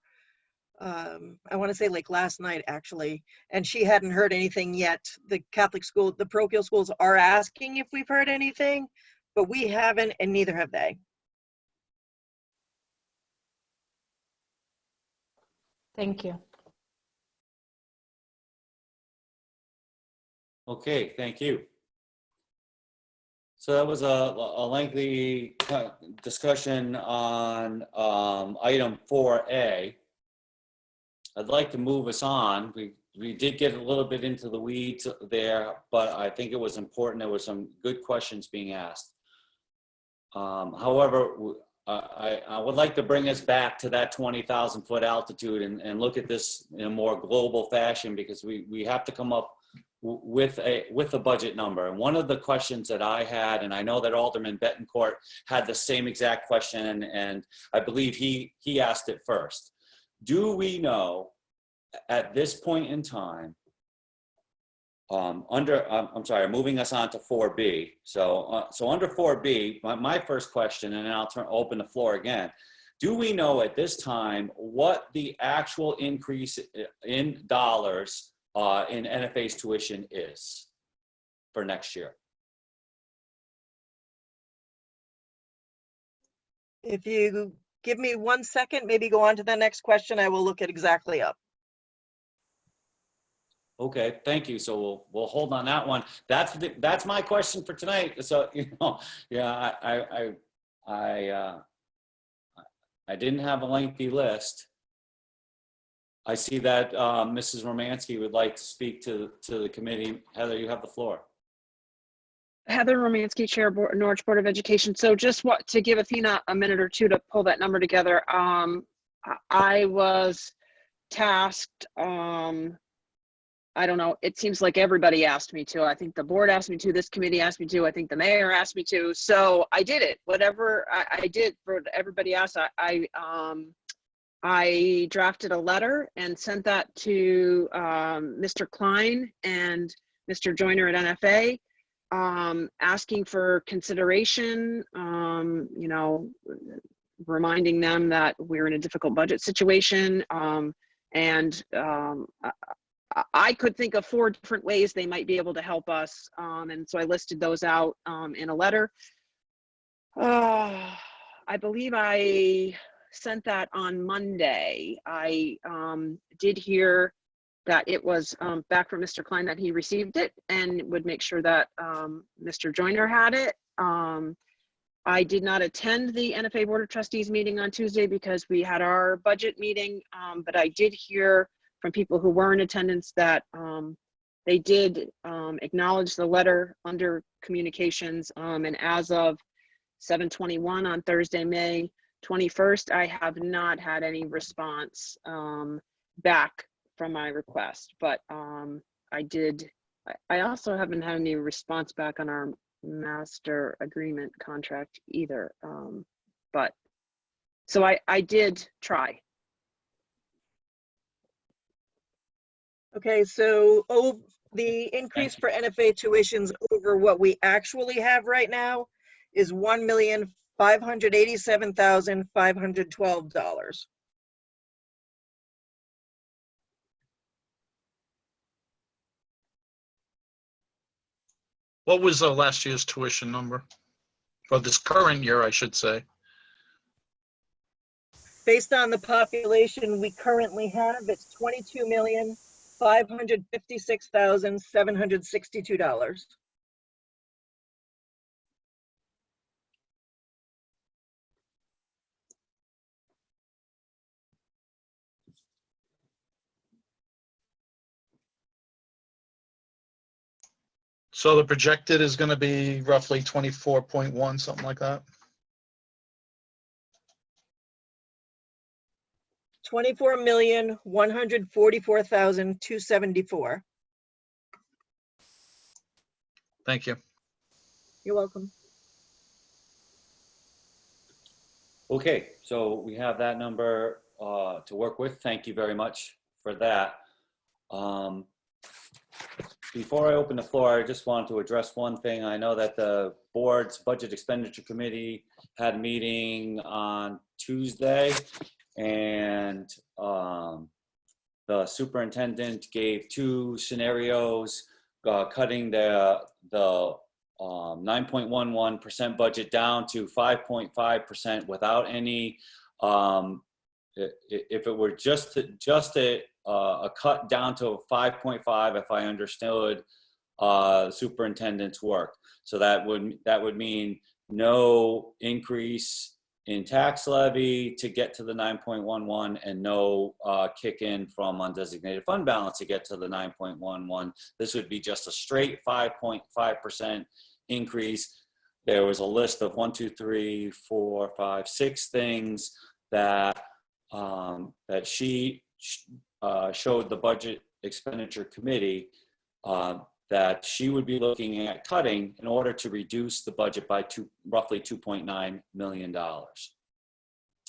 I want to say like last night actually, and she hadn't heard anything yet. The Catholic school, the parochial schools are asking if we've heard anything, but we haven't, and neither have they. Thank you. Okay, thank you. So that was a lengthy discussion on item 4A. I'd like to move us on. We did get a little bit into the weeds there, but I think it was important. There were some good questions being asked. However, I would like to bring us back to that 20,000 foot altitude and look at this in a more global fashion, because we have to come up with a budget number. And one of the questions that I had, and I know that Alderman Betancourt had the same exact question, and I believe he asked it first. Do we know at this point in time, I'm sorry, moving us on to 4B. So under 4B, my first question, and then I'll open the floor again. Do we know at this time what the actual increase in dollars in NFA's tuition is for next year? If you give me 1 second, maybe go on to the next question, I will look it exactly up. Okay, thank you. So we'll hold on that one. That's my question for tonight. So yeah, I didn't have a lengthy list. I see that Mrs. Romansky would like to speak to the committee. Heather, you have the floor. Heather Romansky, Chair, Norwich Board of Education. So just to give Athena a minute or two to pull that number together, I was tasked, I don't know, it seems like everybody asked me to. I think the board asked me to, this committee asked me to, I think the mayor asked me to. So I did it. Whatever I did for everybody else, I drafted a letter and sent that to Mr. Klein and Mr. Joyner at NFA, asking for consideration, reminding them that we're in a difficult budget situation. I could think of 4 different ways they might be able to help us. And so I listed those out in a letter. I believe I sent that on Monday. I did hear that it was back from Mr. Klein that he received it and would make sure that Mr. Joyner had it. I did not attend the NFA Board of Trustees meeting on Tuesday because we had our budget meeting, but I did hear from people who were in attendance that they did acknowledge the letter under communications, and as of 7/21 on Thursday, May 21st, I have not had any response back from my request, but I also haven't had any response back on our master agreement contract either. But, so I did try. Okay, so the increase for NFA tuitions over what we actually have right now is $1,587,512. What was last year's tuition number? For this current year, I should say. Based on the population we currently have, it's $22,556,762. So the projected is going to be roughly 24.1, something like that. 24,144,274. Thank you. You're welcome. Okay, so we have that number to work with. Thank you very much for that. Before I open the floor, I just wanted to address one thing. I know that the board's budget expenditure committee had a meeting on Tuesday, and the superintendent gave two scenarios, cutting the 9.11% budget down to 5.5% without any, if it were just a cut down to 5.5, if I understood superintendent's work. So that would mean no increase in tax levy to get to the 9.11 and no kick in from undesignated fund balance to get to the 9.11. This would be just a straight 5.5% increase. There was a list of 1, 2, 3, 4, 5, 6 things that that she showed the budget expenditure committee that she would be looking at cutting in order to reduce the budget by roughly $2.9 million.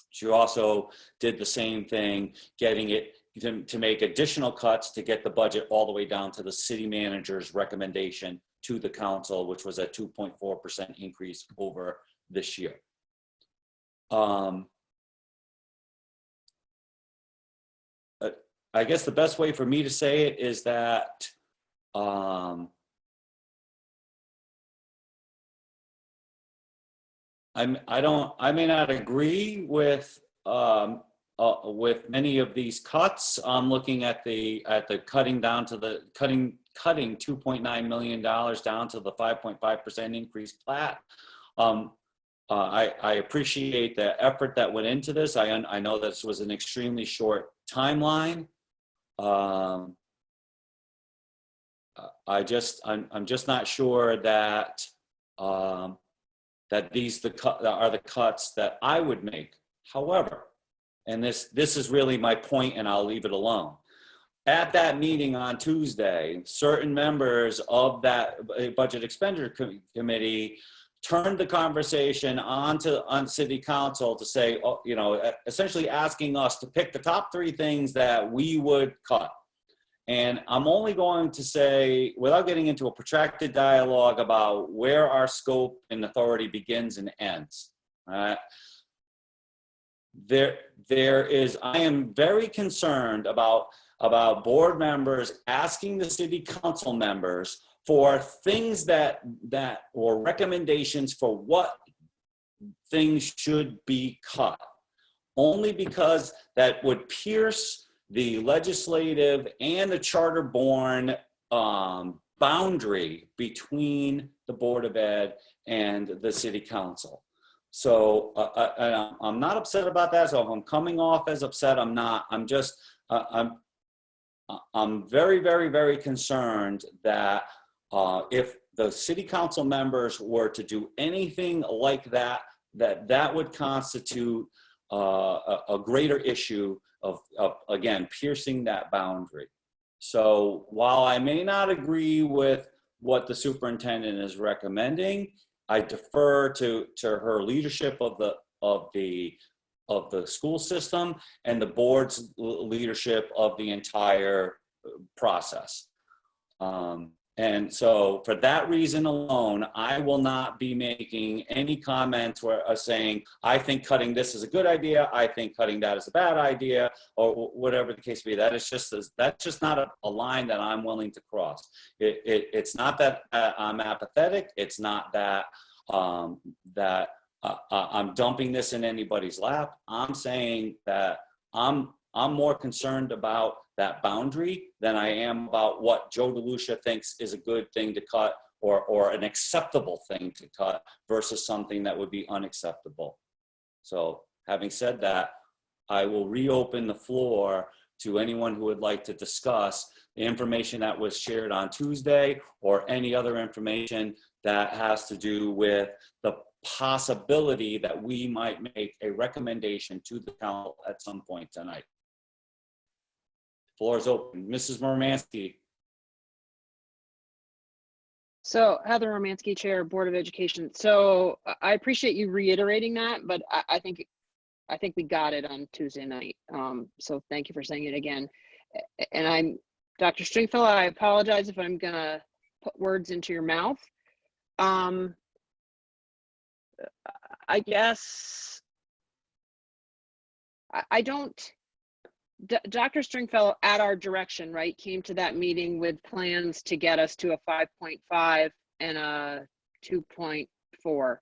She also did the same thing, getting it to make additional cuts to get the budget all the way down to the city manager's recommendation to the council, which was a 2.4% increase over this year. I guess the best way for me to say it is that I may not agree with many of these cuts. I'm looking at the cutting down to the cutting $2.9 million down to the 5.5% increase flat. I appreciate the effort that went into this. I know this was an extremely short timeline. I'm just not sure that that these are the cuts that I would make. However, and this is really my point, and I'll leave it alone. At that meeting on Tuesday, certain members of that budget expenditure committee turned the conversation on city council to say, essentially asking us to pick the top 3 things that we would cut. And I'm only going to say, without getting into a protracted dialogue about where our scope and authority begins and ends, I am very concerned about board members asking the city council members for things or recommendations for what things should be cut, only because that would pierce the legislative and the charter-born boundary between the Board of Ed and the City Council. So I'm not upset about that. So if I'm coming off as upset, I'm not. I'm just, I'm very, very, very concerned that if the City Council members were to do anything like that, that would constitute a greater issue of again, piercing that boundary. So while I may not agree with what the superintendent is recommending. I defer to her leadership of the school system and the board's leadership of the entire process. And so for that reason alone, I will not be making any comments where saying, I think cutting this is a good idea, I think cutting that is a bad idea, or whatever the case may be. That's just not a line that I'm willing to cross. It's not that I'm apathetic. It's not that I'm dumping this in anybody's lap. I'm saying that I'm more concerned about that boundary than I am about what Joe DeLucia thinks is a good thing to cut or an acceptable thing to cut versus something that would be unacceptable. So having said that, I will reopen the floor to anyone who would like to discuss the information that was shared on Tuesday or any other information that has to do with the possibility that we might make a recommendation to the council at some point tonight. Floor is open. Mrs. Murmanski. So Heather Romansky, Chair, Board of Education. So I appreciate you reiterating that, but I think we got it on Tuesday night. So thank you for saying it again. And Dr. Stringfellow, I apologize if I'm gonna put words into your mouth. I guess I don't. Dr. Stringfellow, at our direction, right, came to that meeting with plans to get us to a 5.5 and a 2.4.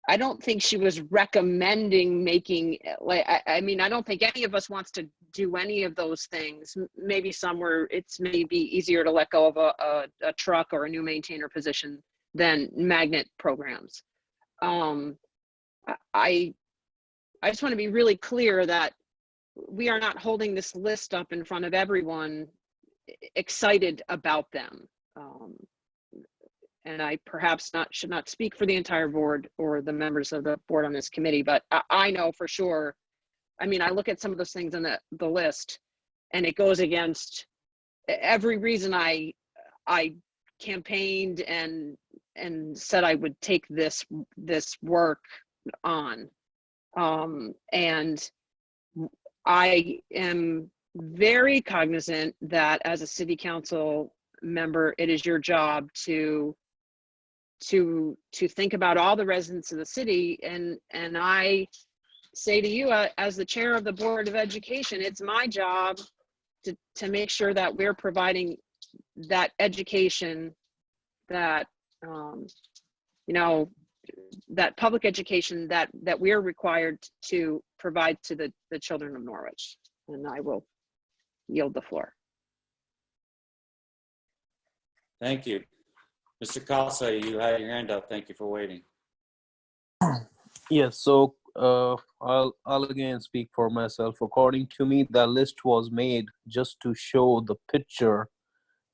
I don't think she was recommending making, like, I mean, I don't think any of us wants to do any of those things. Maybe somewhere it's maybe easier to let go of a truck or a new maintainer position than magnet programs. I just want to be really clear that we are not holding this list up in front of everyone excited about them. And I perhaps should not speak for the entire board or the members of the board on this committee, but I know for sure, I mean, I look at some of those things on the list and it goes against every reason I campaigned and said I would take this work on. And I am very cognizant that as a city council member, it is your job to think about all the residents of the city. And I say to you, as the chair of the Board of Education, it's my job to make sure that we're providing that education that, you know, that public education that we're required to provide to the children of Norwich. And I will yield the floor. Thank you. Mr. Casa, you had your hand up. Thank you for waiting. Yes, so I'll again speak for myself. According to me, the list was made just to show the picture.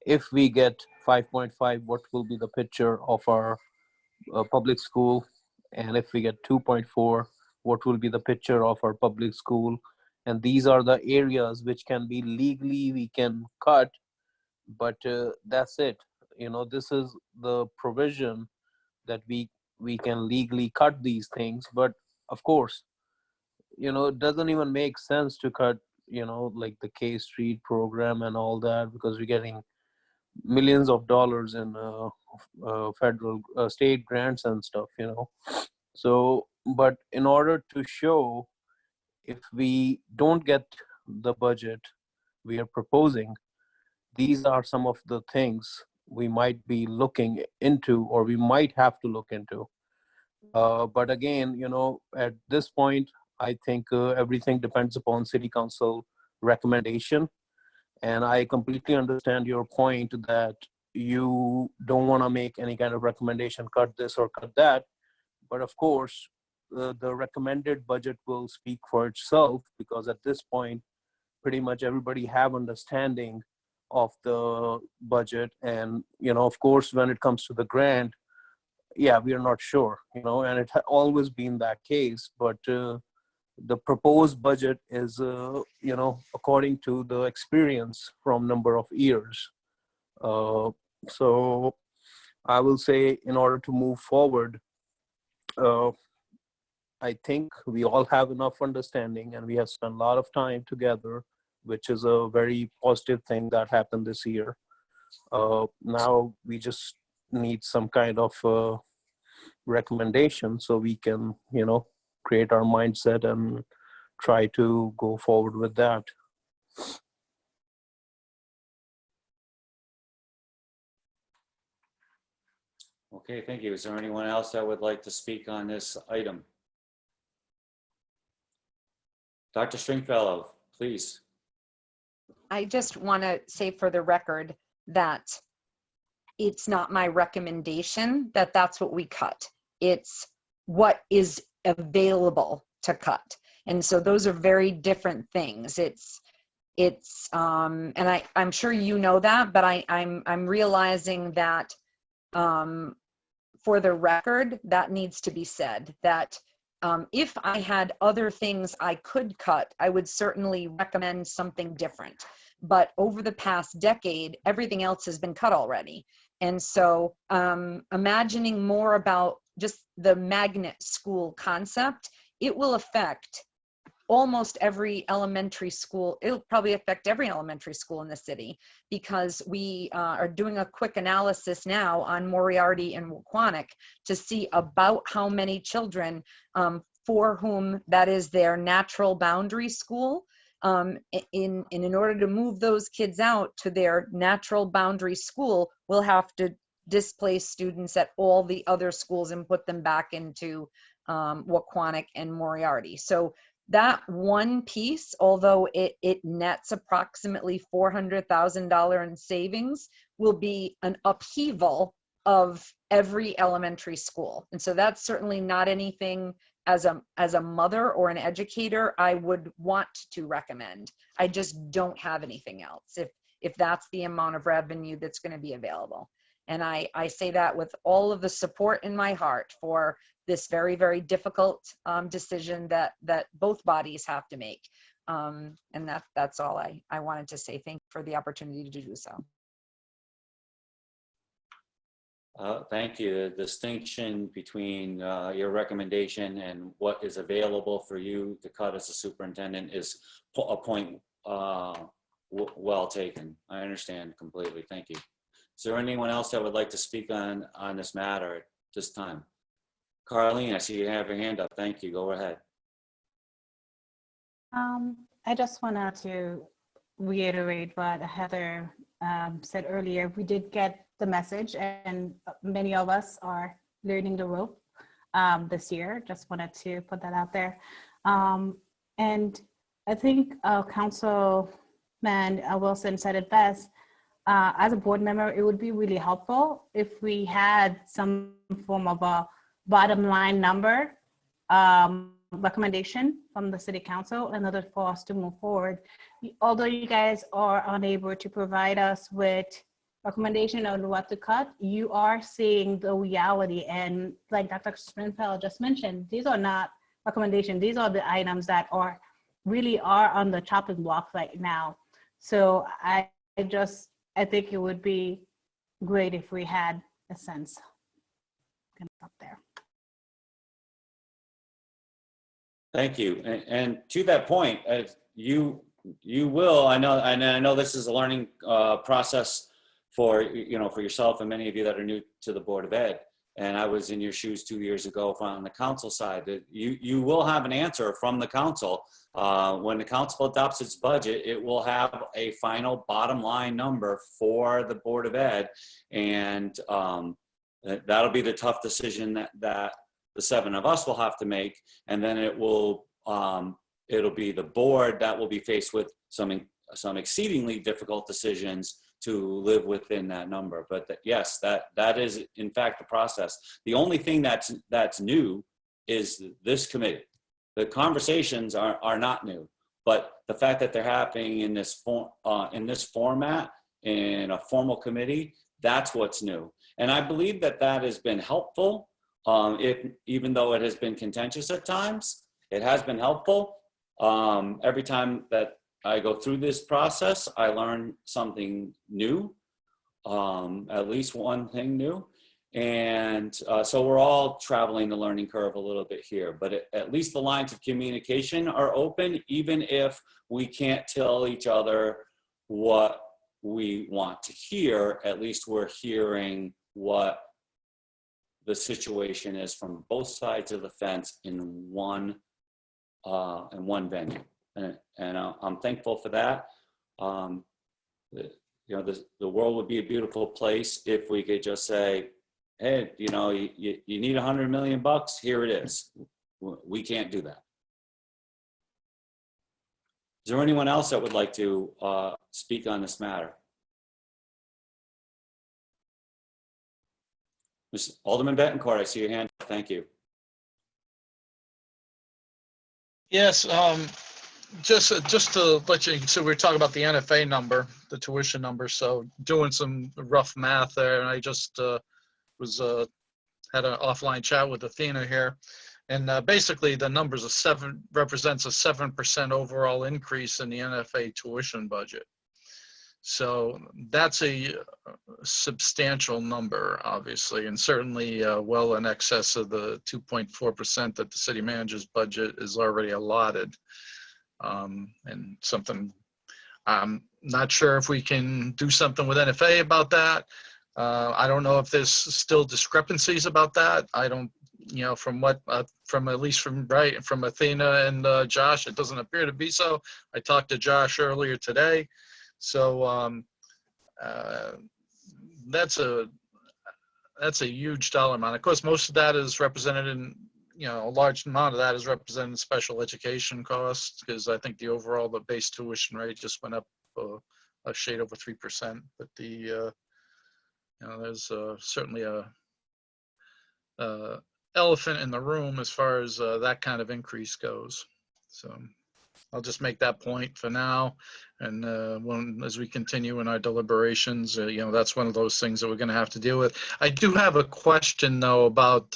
If we get 5.5, what will be the picture of our public school? And if we get 2.4, what will be the picture of our public school? And these are the areas which can be legally we can cut, but that's it. You know, this is the provision that we can legally cut these things. But of course, you know, it doesn't even make sense to cut, you know, like the K Street program and all that, because we're getting millions of dollars in federal state grants and stuff, you know. So, but in order to show if we don't get the budget we are proposing, these are some of the things we might be looking into, or we might have to look into. But again, you know, at this point, I think everything depends upon city council recommendation. And I completely understand your point that you don't want to make any kind of recommendation, cut this or cut that. But of course, the recommended budget will speak for itself, because at this point, pretty much everybody have understanding of the budget. And, you know, of course, when it comes to the grant, yeah, we are not sure, you know, and it has always been that case. But the proposed budget is, you know, according to the experience from number of years, So I will say, in order to move forward, I think we all have enough understanding and we have spent a lot of time together, which is a very positive thing that happened this year. Now we just need some kind of recommendation so we can, create our mindset and try to go forward with that. Okay, thank you. Is there anyone else that would like to speak on this item? Dr. Stringfellow, please. I just want to say for the record that it's not my recommendation that that's what we cut. It's what is available to cut. And so those are very different things. And I'm sure you know that, but I'm realizing that for the record, that needs to be said, that if I had other things I could cut, I would certainly recommend something different. But over the past decade, everything else has been cut already. And so imagining more about just the magnet school concept, it will affect almost every elementary school. It'll probably affect every elementary school in the city, because we are doing a quick analysis now on Moriarty and Waquanic to see about how many children for whom that is their natural boundary school. In order to move those kids out to their natural boundary school, we'll have to displace students at all the other schools and put them back into Waquanic and Moriarty. So that one piece, although it nets approximately $400,000 in savings, will be an upheaval of every elementary school. And so that's certainly not anything as a mother or an educator I would want to recommend. I just don't have anything else if that's the amount of revenue that's going to be available. And I say that with all of the support in my heart for this very, very difficult decision that both bodies have to make. And that's all I wanted to say. Thank you for the opportunity to do so. Thank you. The distinction between your recommendation and what is available for you to cut as a superintendent is a point well taken. I understand completely. Thank you. Is there anyone else that would like to speak on this matter at this time? Carlene, I see you have your hand up. Thank you. Go ahead. I just wanted to reiterate what Heather said earlier. We did get the message, and many of us are learning the rope this year. Just wanted to put that out there. And I think Councilman Wilson said it best. As a board member, it would be really helpful if we had some form of a bottom line number recommendation from the city council in order for us to move forward. Although you guys are unable to provide us with recommendation on what to cut, you are seeing the reality. And like Dr. Stringfellow just mentioned, these are not recommendations. These are the items that really are on the chopping block right now. So I think it would be great if we had a sense. I'm gonna stop there. Thank you. And to that point, you will. I know this is a learning process for yourself and many of you that are new to the Board of Ed. And I was in your shoes 2 years ago on the council side. That you will have an answer from the council. When the council adopts its budget, it will have a final bottom line number for the Board of Ed. And that'll be the tough decision that the seven of us will have to make. And then it'll be the board that will be faced with some exceedingly difficult decisions to live within that number. But yes, that is in fact the process. The only thing that's new is this committee. The conversations are not new, but the fact that they're happening in this format, in a formal committee, that's what's new. And I believe that has been helpful. Even though it has been contentious at times, it has been helpful. Every time that I go through this process, I learn something new. at least one thing new. And so we're all traveling the learning curve a little bit here, but at least the lines of communication are open, even if we can't tell each other what we want to hear. At least we're hearing what the situation is from both sides of the fence in one venue. And I'm thankful for that. You know, the world would be a beautiful place if we could just say, hey, you know, you need $100 million, here it is. We can't do that. Is there anyone else that would like to speak on this matter? Alderman Bettencourt, I see your hand. Thank you. Yes, just to let you, so we're talking about the NFA number, the tuition number. So doing some rough math there, and I just had an offline chat with Athena here, and basically the numbers represents a 7% overall increase in the NFA tuition budget. So that's a substantial number, obviously, and certainly well in excess of the 2.4% that the city manager's budget is already allotted. And something, I'm not sure if we can do something with NFA about that. I don't know if there's still discrepancies about that. I don't, you know, from what, from at least from Athena and Josh, it doesn't appear to be so. I talked to Josh earlier today. So that's a huge dollar amount. Of course, most of that is represented in, you know, a large amount of that is represented in special education costs, because I think the base tuition rate just went up a shade over 3%. But the, you know, there's certainly a elephant in the room as far as that kind of increase goes. So I'll just make that point for now. And as we continue in our deliberations, you know, that's one of those things that we're going to have to deal with. I do have a question, though, about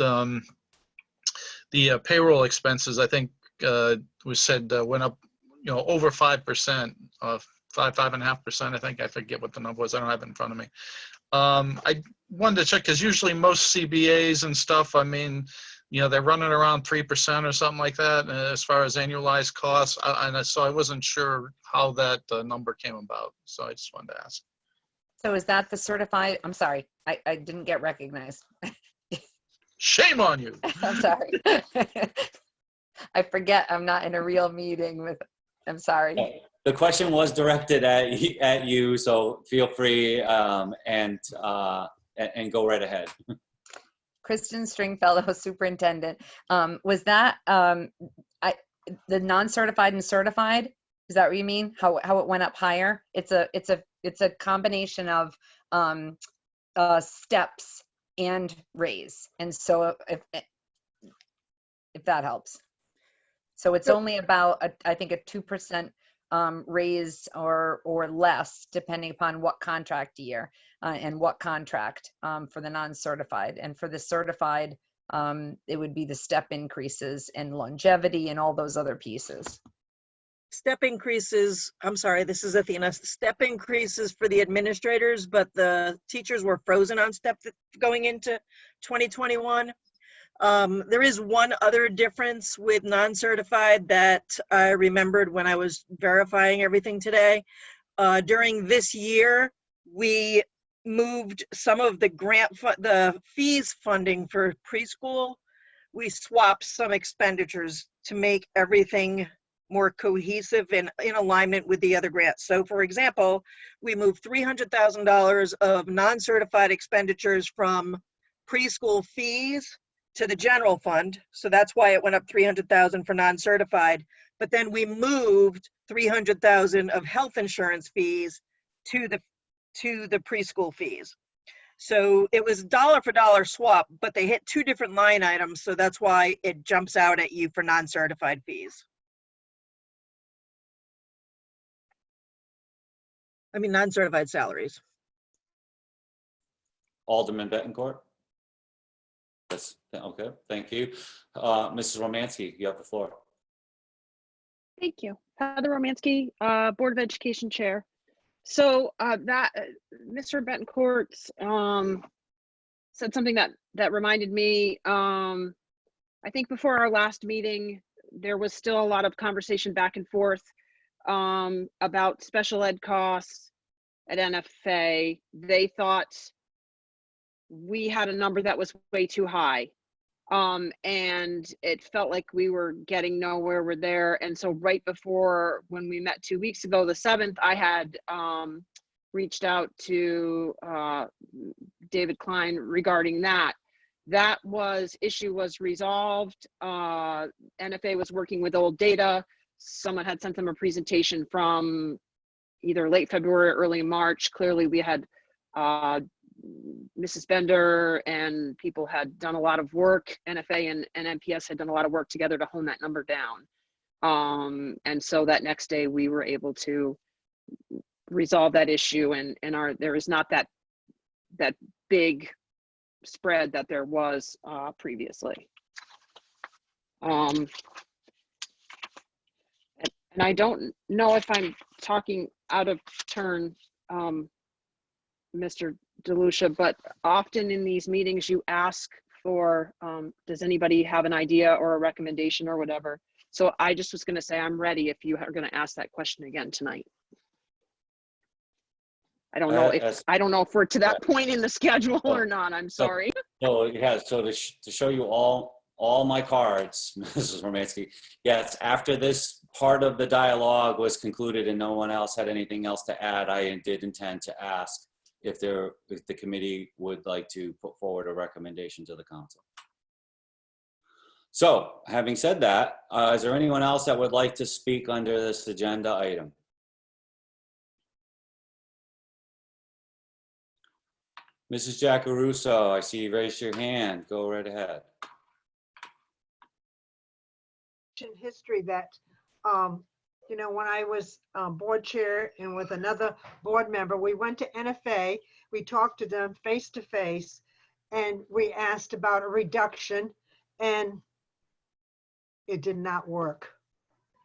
the payroll expenses. I think was said went up, you know, over 5%, 5.5%. I think, I forget what the number was. I don't have it in front of me. I wanted to check, because usually most CBAs and stuff, I mean, you know, they're running around 3% or something like that as far as annualized costs. So I wasn't sure how that number came about. So I just wanted to ask. So is that the certified, I'm sorry, I didn't get recognized. Shame on you. I'm sorry. I forget I'm not in a real meeting with, I'm sorry. The question was directed at you, so feel free and go right ahead. Kristen Stringfellow, Superintendent. Was that the non-certified and certified? Is that what you mean? How it went up higher? It's a combination of steps and raise. And so if that helps. So it's only about I think a 2% raise or less, depending upon what contract year and what contract for the non-certified. And for the certified, it would be the step increases and longevity and all those other pieces. Step increases, I'm sorry, this is Athena. Step increases for the administrators, but the teachers were frozen on step going into 2021. There is one other difference with non-certified that I remembered when I was verifying everything today. During this year, we moved some of the the fees funding for preschool. We swapped some expenditures to make everything more cohesive and in alignment with the other grants. So for example, we moved $300,000 of non-certified expenditures from preschool fees to the general fund. So that's why it went up 300,000 for non-certified. But then we moved 300,000 of health insurance fees to the preschool fees. So it was dollar for dollar swap, but they hit two different line items. So that's why it jumps out at you for non-certified fees. I mean, non-certified salaries. Alderman Bettencourt? Yes, okay, thank you. Mrs. Romansky, you have the floor. Thank you. Heather Romansky, Board of Education Chair. So Mr. Betancourt said something that reminded me. I think before our last meeting, there was still a lot of conversation back and forth about special ed costs at NFA. They thought we had a number that was way too high. And it felt like we were getting nowhere with there. And so right before, when we met 2 weeks ago, the 7th, I had reached out to David Klein regarding that. That issue was resolved. NFA was working with old data. Someone had sent them a presentation from either late February or early March. Clearly we had Mrs. Bender and people had done a lot of work. NFA and NPS had done a lot of work together to hone that number down. And so that next day we were able to resolve that issue, and there is not that big spread that there was previously. And I don't know if I'm talking out of turn, Mr. DeLucia, but often in these meetings you ask for, does anybody have an idea or a recommendation or whatever? So I just was going to say I'm ready if you are going to ask that question again tonight. I don't know if we're to that point in the schedule or not. I'm sorry. So yeah, so to show you all my cards, Mrs. Romansky, yes, after this part of the dialogue was concluded and no one else had anything else to add, I did intend to ask if the committee would like to put forward a recommendation to the council. So having said that, is there anyone else that would like to speak under this agenda item? Mrs. Giacaruso, I see you raised your hand. Go right ahead. History that, you know, when I was board chair and with another board member, we went to NFA, we talked to them face to face, and we asked about a reduction, and it did not work.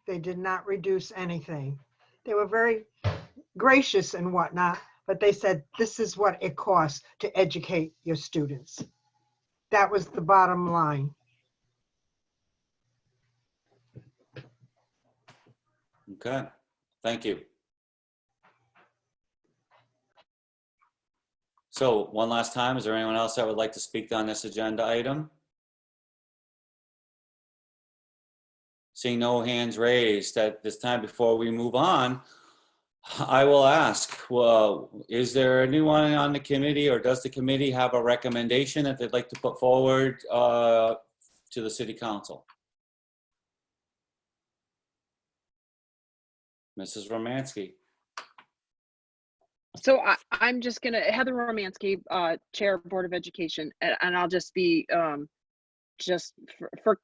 They did not reduce anything. They were very gracious and whatnot, but they said, this is what it costs to educate your students. That was the bottom line. Okay, thank you. So one last time, is there anyone else that would like to speak on this agenda item? Seeing no hands raised at this time, before we move on, I will ask, well, is there anyone on the committee, or does the committee have a recommendation that they'd like to put forward to the city council? Mrs. Romansky. So I'm just gonna, Heather Romansky, Chair Board of Education, and I'll just be, just for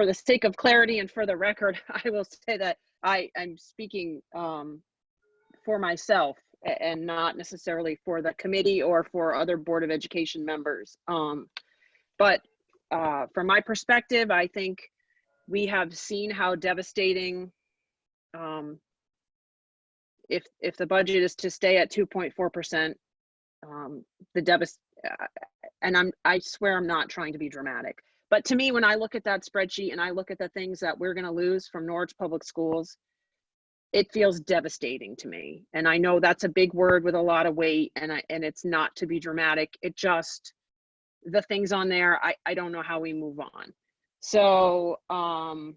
the sake of clarity and for the record, I will say that I'm speaking for myself and not necessarily for the committee or for other Board of Education members. But from my perspective, I think we have seen how devastating, if the budget is to stay at 2.4%, and I swear I'm not trying to be dramatic, but to me, when I look at that spreadsheet and I look at the things that we're going to lose from Norwich Public Schools, it feels devastating to me. And I know that's a big word with a lot of weight, and it's not to be dramatic. It just, the things on there, I don't know how we move on. So I'm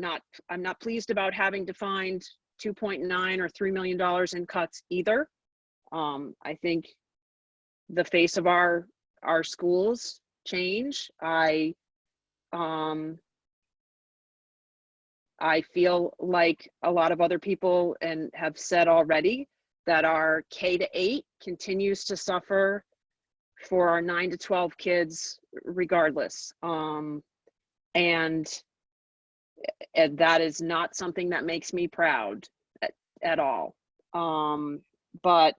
not pleased about having to find 2.9 or $3 million in cuts either. I think the face of our schools change. I feel like a lot of other people and have said already that our K-8 continues to suffer for our 9 to 12 kids regardless. And that is not something that makes me proud at all. But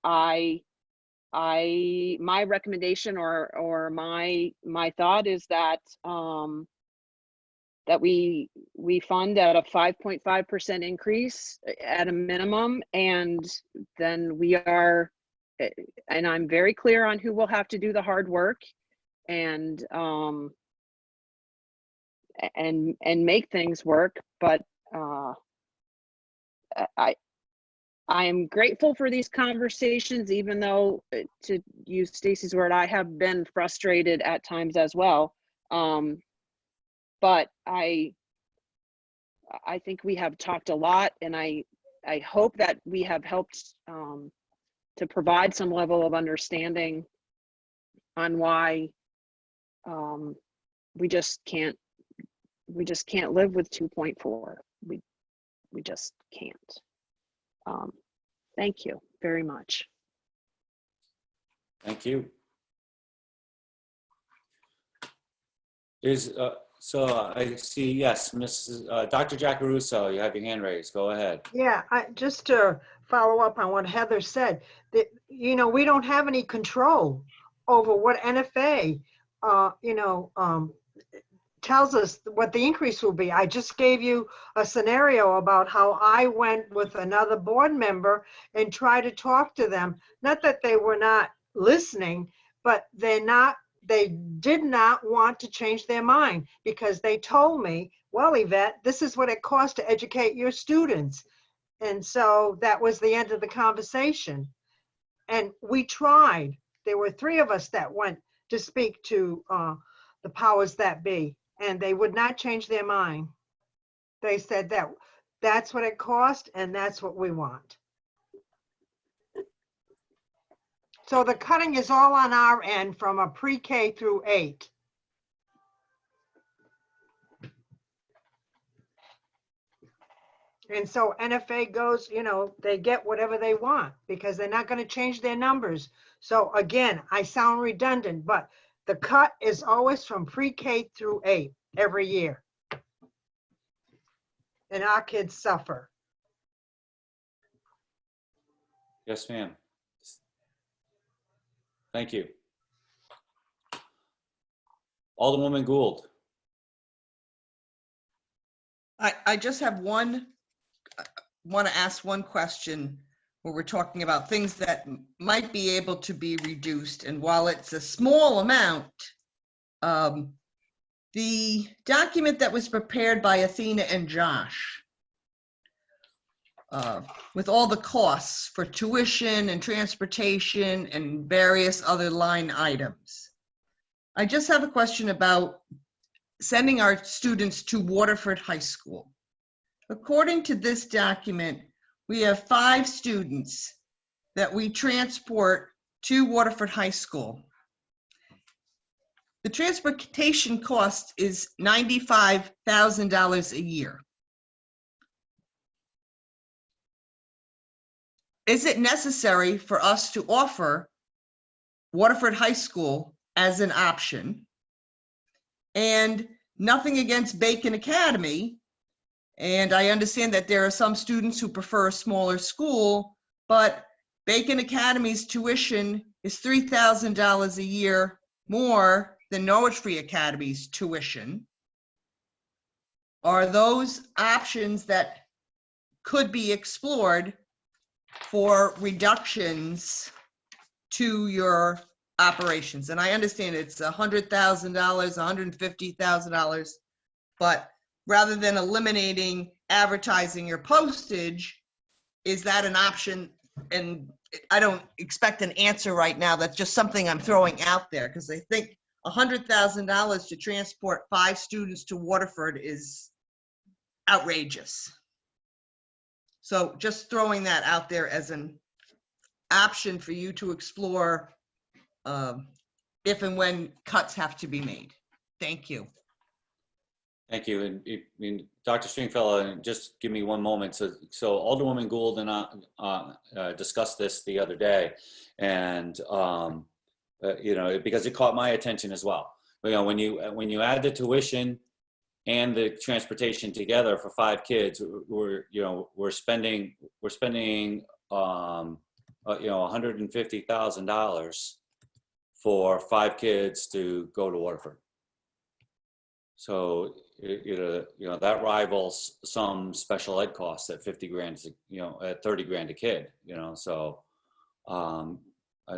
my recommendation or my thought is that that we fund at a 5.5% increase at a minimum, and then we are, and I'm very clear on who will have to do the hard work and make things work. But I am grateful for these conversations, even though, to use Stacy's word, I have been frustrated at times as well. But I think we have talked a lot, and I hope that we have helped to provide some level of understanding on why we just can't live with 2.4. We just can't. Thank you very much. Thank you. So I see, yes, Mrs. Dr. Giacaruso, you have your hand raised. Go ahead. Yeah, just to follow up on what Heather said, that, you know, we don't have any control over what NFA, tells us what the increase will be. I just gave you a scenario about how I went with another board member and tried to talk to them. Not that they were not listening, but they did not want to change their mind, because they told me, well, Yvette, this is what it costs to educate your students. And so that was the end of the conversation. And we tried. There were 3 of us that went to speak to the powers that be, and they would not change their mind. They said that that's what it cost and that's what we want. So the cutting is all on our end from a pre-K through 8. And so NFA goes, you know, they get whatever they want because they're not going to change their numbers. So again, I sound redundant, but the cut is always from pre-K through 8 every year. And our kids suffer. Yes, ma'am. Thank you. Alderwoman Gould. I just have want to ask one question where we're talking about things that might be able to be reduced. And while it's a small amount, the document that was prepared by Athena and Josh, with all the costs for tuition and transportation and various other line items. I just have a question about sending our students to Waterford High School. According to this document, we have 5 students that we transport to Waterford High School. The transportation cost is $95,000 a year. Is it necessary for us to offer Waterford High School as an option? And nothing against Bacon Academy. And I understand that there are some students who prefer a smaller school, but Bacon Academy's tuition is $3,000 a year more than Norwich Free Academy's tuition. Are those options that could be explored for reductions to your operations? And I understand it's $100,000, $150,000, but rather than eliminating advertising or postage, is that an option? And I don't expect an answer right now. That's just something I'm throwing out there, because I think $100,000 to transport 5 students to Waterford is outrageous. So just throwing that out there as an option for you to explore if and when cuts have to be made. Thank you. Thank you. And Dr. Stringfellow, just give me one moment. So Alderwoman Gould and I discussed this the other day, and you know, because it caught my attention as well. You know, when you add the tuition and the transportation together for 5 kids, we're spending you know, $150,000 for 5 kids to go to Waterford. So, that rivals some special ed costs at 50 grand, at 30 grand a kid, so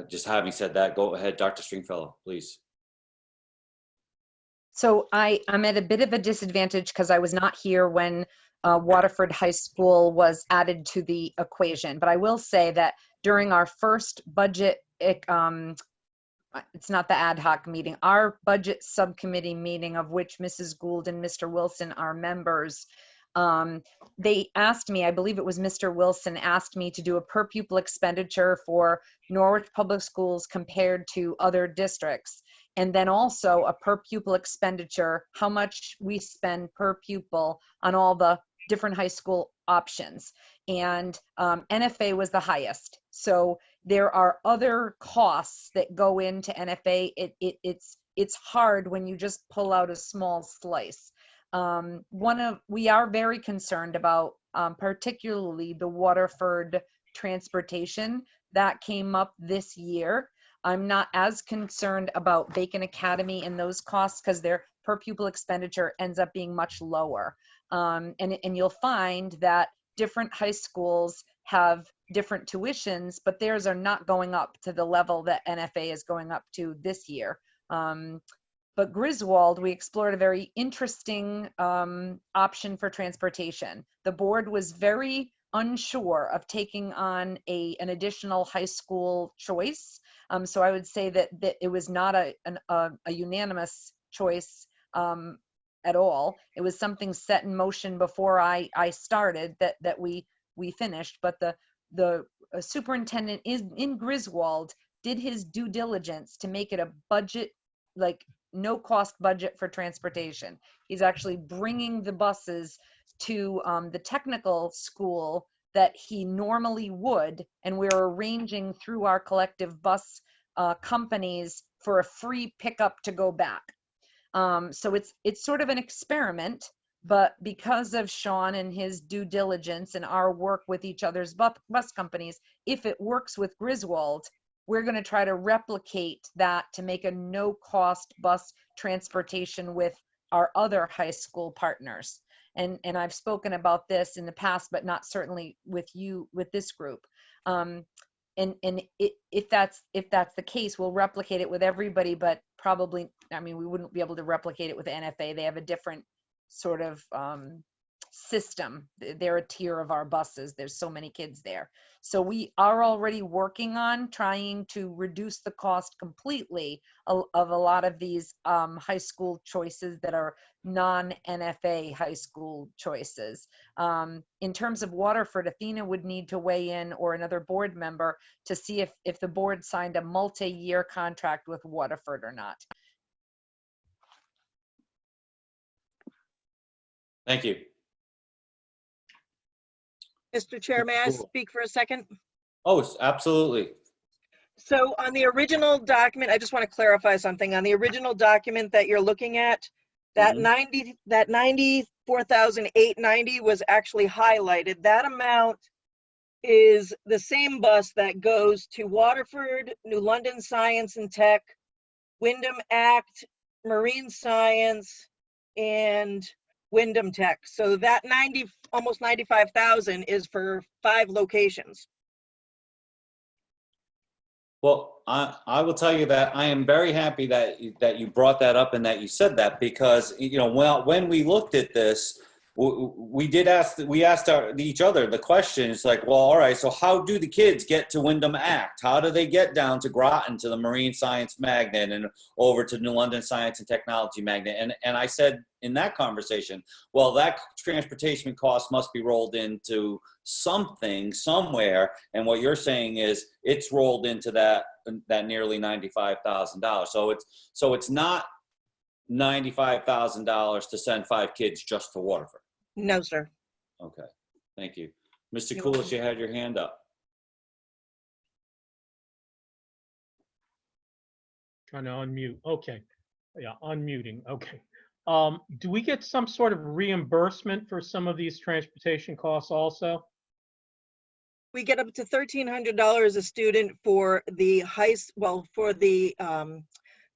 just having said that, go ahead, Dr. Stringfellow, please. So I'm at a bit of a disadvantage because I was not here when Waterford High School was added to the equation. But I will say that during our first budget, it's not the ad hoc meeting, our budget subcommittee meeting, of which Mrs. Gould and Mr. Wilson are members, they asked me, I believe it was Mr. Wilson, asked me to do a per pupil expenditure for Norwich Public Schools compared to other districts. And then also a per pupil expenditure, how much we spend per pupil on all the different high school options. And NFA was the highest. So there are other costs that go into NFA. It's hard when you just pull out a small slice. We are very concerned about particularly the Waterford transportation that came up this year. I'm not as concerned about Bacon Academy and those costs because their per pupil expenditure ends up being much lower. And you'll find that different high schools have different tuitions, but theirs are not going up to the level that NFA is going up to this year. But Griswold, we explored a very interesting option for transportation. The board was very unsure of taking on an additional high school choice. So I would say that it was not a unanimous choice at all. It was something set in motion before I started that we finished. But the superintendent in Griswold did his due diligence to make it a budget, like no cost budget for transportation. He's actually bringing the buses to the technical school that he normally would, and we're arranging through our collective bus companies for a free pickup to go back. So it's sort of an experiment, but because of Sean and his due diligence and our work with each other's bus companies, if it works with Griswold, we're going to try to replicate that to make a no-cost bus transportation with our other high school partners. And I've spoken about this in the past, but not certainly with this group. And if that's the case, we'll replicate it with everybody, but probably, we wouldn't be able to replicate it with NFA. They have a different sort of system. They're a tier of our buses. There's so many kids there. So we are already working on trying to reduce the cost completely of a lot of these high school choices that are non-NFA high school choices. In terms of Waterford, Athena would need to weigh in, or another board member, to see if the board signed a multi-year contract with Waterford or not. Thank you. Mr. Chair, may I speak for a second? Oh, absolutely. So on the original document, I just want to clarify something. On the original document that you're looking at, that 94,890 was actually highlighted. That amount is the same bus that goes to Waterford, New London Science and Tech, Wyndham Act, Marine Science, and Wyndham Tech. So that almost 95,000 is for 5 locations. Well, I will tell you that I am very happy that you brought that up and that you said that, because when we looked at this, we asked each other the question. It's like, well, all right, so how do the kids get to Wyndham Act? How do they get down to Groton, to the Marine Science Magnet, and over to New London Science and Technology Magnet? And I said in that conversation, well, that transportation cost must be rolled into something somewhere. And what you're saying is it's rolled into that nearly $95,000. So it's not $95,000 to send 5 kids just to Waterford. No, sir. Okay, thank you. Mr. Coolidge, you had your hand up. Trying to unmute. Okay. Yeah, unmuting. Okay. Do we get some sort of reimbursement for some of these transportation costs also? We get up to $1,300 a student for the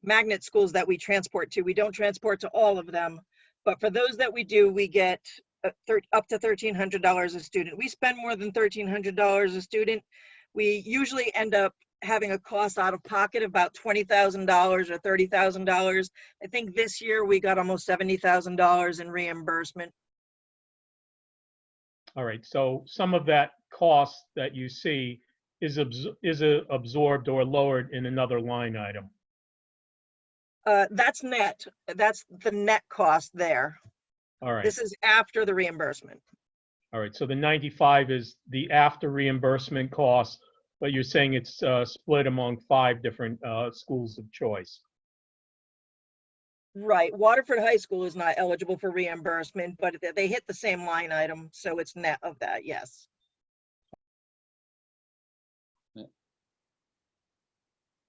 magnet schools that we transport to. We don't transport to all of them. But for those that we do, we get up to $1,300 a student. We spend more than $1,300 a student. We usually end up having a cost out of pocket of about $20,000 or $30,000. I think this year we got almost $70,000 in reimbursement. All right, so some of that cost that you see is absorbed or lowered in another line item. That's net. That's the net cost there. All right. This is after the reimbursement. All right, so the 95 is the after reimbursement cost, but you're saying it's split among 5 different schools of choice. Right. Waterford High School is not eligible for reimbursement, but they hit the same line item, so it's net of that, yes.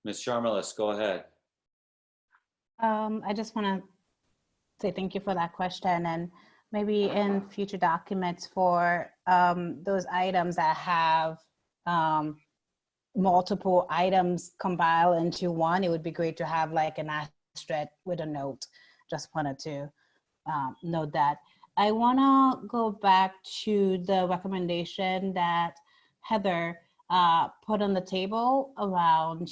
Ms. Sharmalis, go ahead. I just want to say thank you for that question, and maybe in future documents for those items that have multiple items compiled into one, it would be great to have like an asterisk with a note. Just wanted to note that. I want to go back to the recommendation that Heather put on the table around,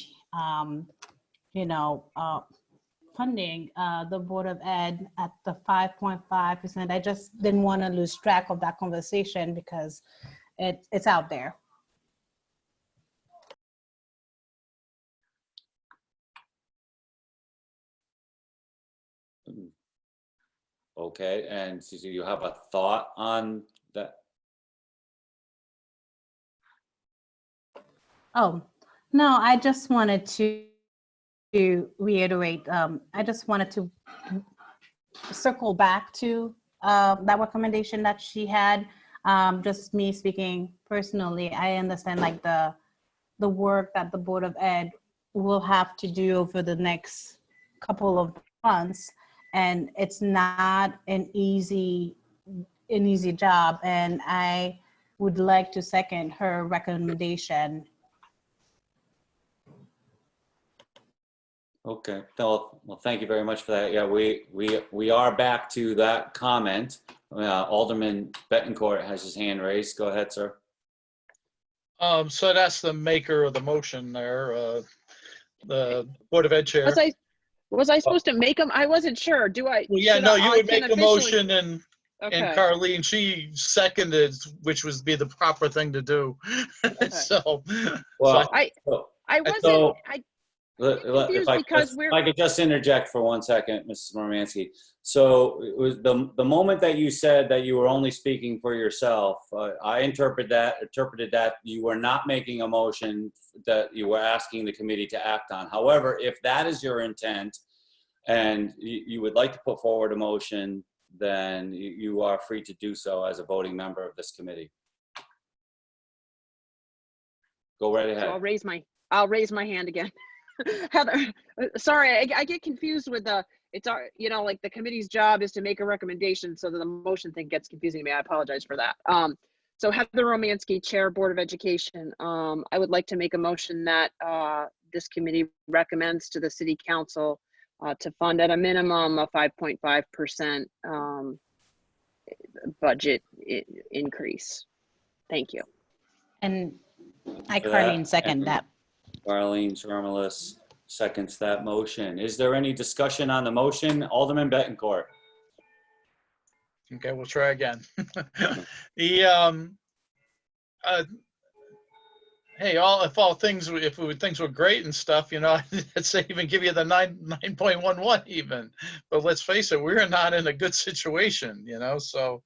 funding the Board of Ed at the 5.5%. I just didn't want to lose track of that conversation because it's out there. Okay, and so you have a thought on that? Oh, no, I just wanted to reiterate, I just wanted to circle back to that recommendation that she had. Just me speaking personally, I understand like the work that the Board of Ed will have to do over the next couple of months, and it's not an easy job, and I would like to second her recommendation. Okay, well, thank you very much for that. Yeah, we are back to that comment. Alderman Bettencourt has his hand raised. Go ahead, sir. So that's the maker of the motion there, the Board of Ed Chair. Was I supposed to make them? I wasn't sure. Do I? Well, yeah, no, you would make the motion and Okay. Carleen, she seconded, which would be the proper thing to do. So, Well, I wasn't. so- I If I could just interject for 1 second, Mrs. Mormansky. So it was the moment that you said that you were only speaking for yourself, I interpreted that you were not making a motion that you were asking the committee to act on. However, if that is your intent and you would like to put forward a motion, then you are free to do so as a voting member of this committee. Go right ahead. So I'll raise my hand again. Heather, sorry, I get confused with it's our, like the committee's job is to make a recommendation, so that the motion thing gets confusing to me. I apologize for that. So Heather Romansky, Chair, Board of Education. I would like to make a motion that this committee recommends to the City Council to fund at a minimum a 5.5% budget increase. Thank you. And Carleen, second that. Carleen Sharmalis seconds that motion. Is there any discussion on the motion? Alderman Bettencourt. okay, we'll try again. Hey, if things were great and stuff, I'd say even give you the 9.11 even. But let's face it, we're not in a good situation, So,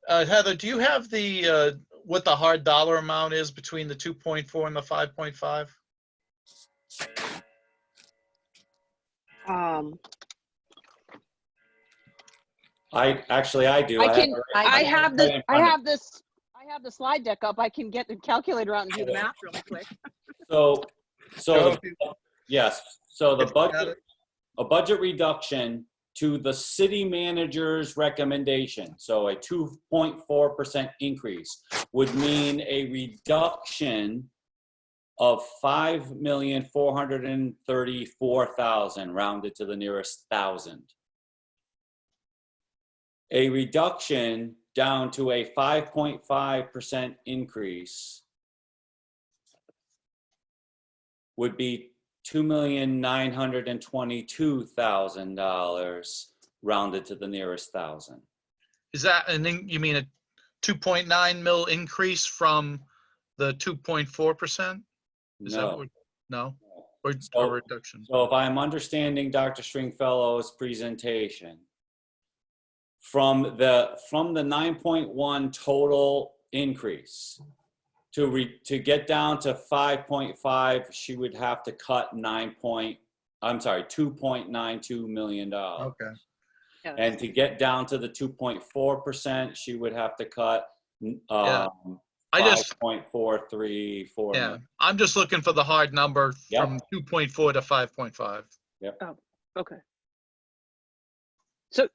Heather, do you have the what the hard dollar amount is between the 2.4 and the 5.5? I do. I have the slide deck up. I can get the calculator out and do the math really quick. Yes. So a budget reduction to the city manager's recommendation, so a 2.4% increase, would mean a reduction of 5,434,000, rounded to the nearest thousand. A reduction down to a 5.5% increase would be $2,922,000, rounded to the nearest thousand. Is that, and then you mean a 2.9 mil increase from the 2.4%? Is that No. what, no? Or So- a reduction? So if I'm understanding Dr. Stringfellow's presentation, from the 9.1 total increase, to get down to 5.5, she would have to cut $2.92 million. Okay. And to get down to the 2.4%, she would have to cut I just, 5.434 yeah, million. I'm just looking for the hard number Yep. from 2.4 to 5.5. Yep. Oh, okay. So,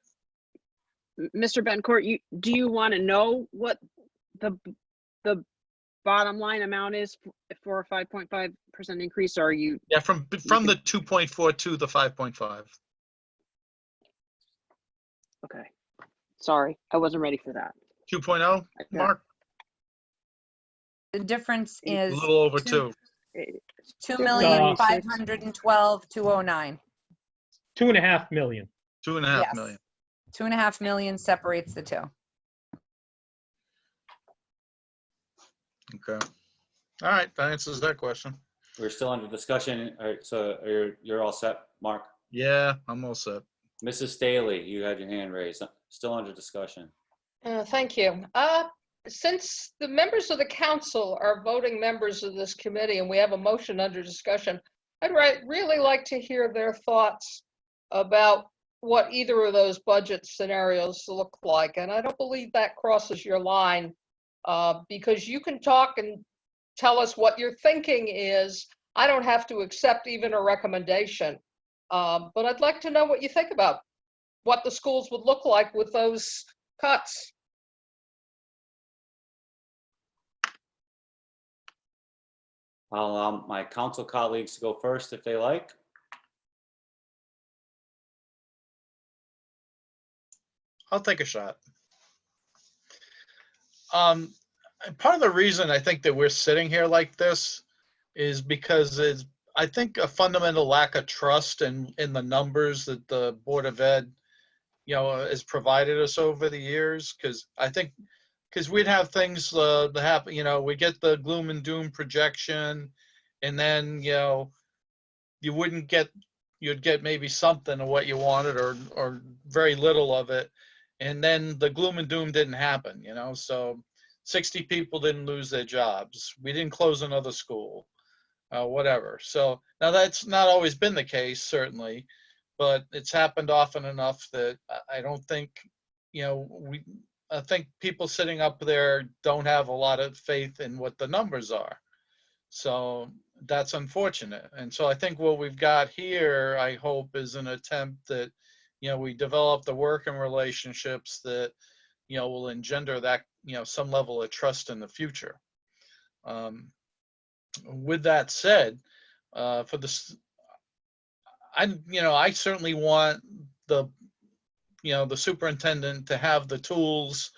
Mr. Bencourt, do you want to know what the bottom line amount is for a 5.5% increase, or are you? Yeah, from the 2.4 to the 5.5. Okay. Sorry, I wasn't ready for that. 2.0, Mark? The difference A is little over 2. 2,512,209. 2.5 million. 2.5 Yes. million. 2.5 million separates the two. Okay. All right, that answers that question. We're still under discussion. All right, so you're all set, Mark? Yeah, I'm all set. Mrs. Staley, you had your hand raised. Still under discussion. Thank you. Since the members of the council are voting members of this committee and we have a motion under discussion, I'd really like to hear their thoughts about what either of those budget scenarios look like. And I don't believe that crosses your line, because you can talk and tell us what your thinking is. I don't have to accept even a recommendation, but I'd like to know what you think about what the schools would look like with those cuts. I'll allow my council colleagues to go first if they like. I'll take a shot. Part of the reason I think that we're sitting here like this is because it's, I think, a fundamental lack of trust in the numbers that the Board of Ed, has provided us over the years. Because I think, we'd have things that happen, we get the gloom and doom projection, and then, you'd get maybe something of what you wanted or very little of it. And then the gloom and doom didn't happen, so 60 people didn't lose their jobs. We didn't close another school, whatever. So now that's not always been the case, certainly, but it's happened often enough that I don't think, I think people sitting up there don't have a lot of faith in what the numbers are. So that's unfortunate. And so I think what we've got here, I hope, is an attempt that, we develop the working relationships that, will engender that, some level of trust in the future. With that said, for this, I certainly want the superintendent to have the tools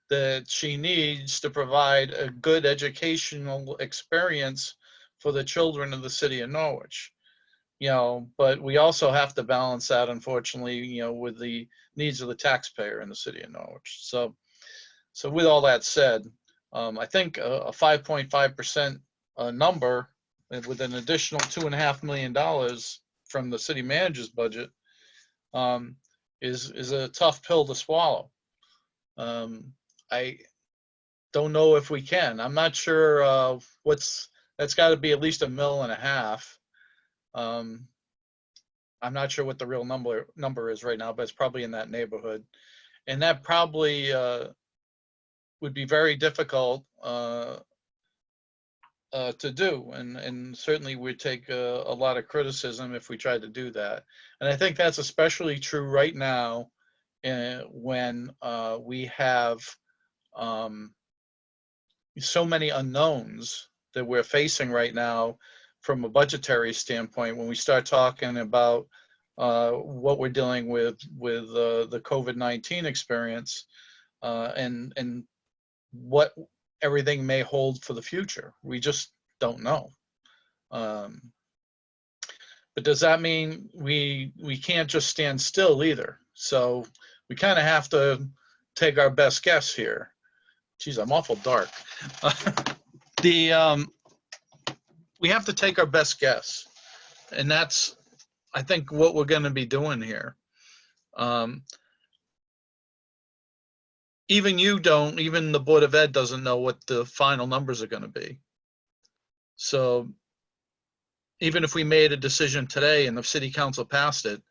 that she needs to provide a good educational experience for the children of the city of Norwich. But we also have to balance that, unfortunately, with the needs of the taxpayer in the city of Norwich. So with all that said, I think a 5.5% number with an additional $2.5 million from the city manager's budget is a tough pill to swallow. I don't know if we can. I'm not sure that's got to be at least $1.5 million. I'm not sure what the real number is right now, but it's probably in that neighborhood. And that probably would be very difficult to do. And certainly would take a lot of criticism if we tried to do that. And I think that's especially true right now when we have so many unknowns that we're facing right now from a budgetary standpoint when we start talking about what we're dealing with the COVID-19 experience and what everything may hold for the future. We just don't know. But does that mean we can't just stand still either? So we kind of have to take our best guess here. Geez, I'm awful dark. We have to take our best guess, and that's, I think, what we're going to be doing here. Even you don't, even the Board of Ed doesn't know what the final numbers are going to be. So even if we made a decision today and the city council passed it,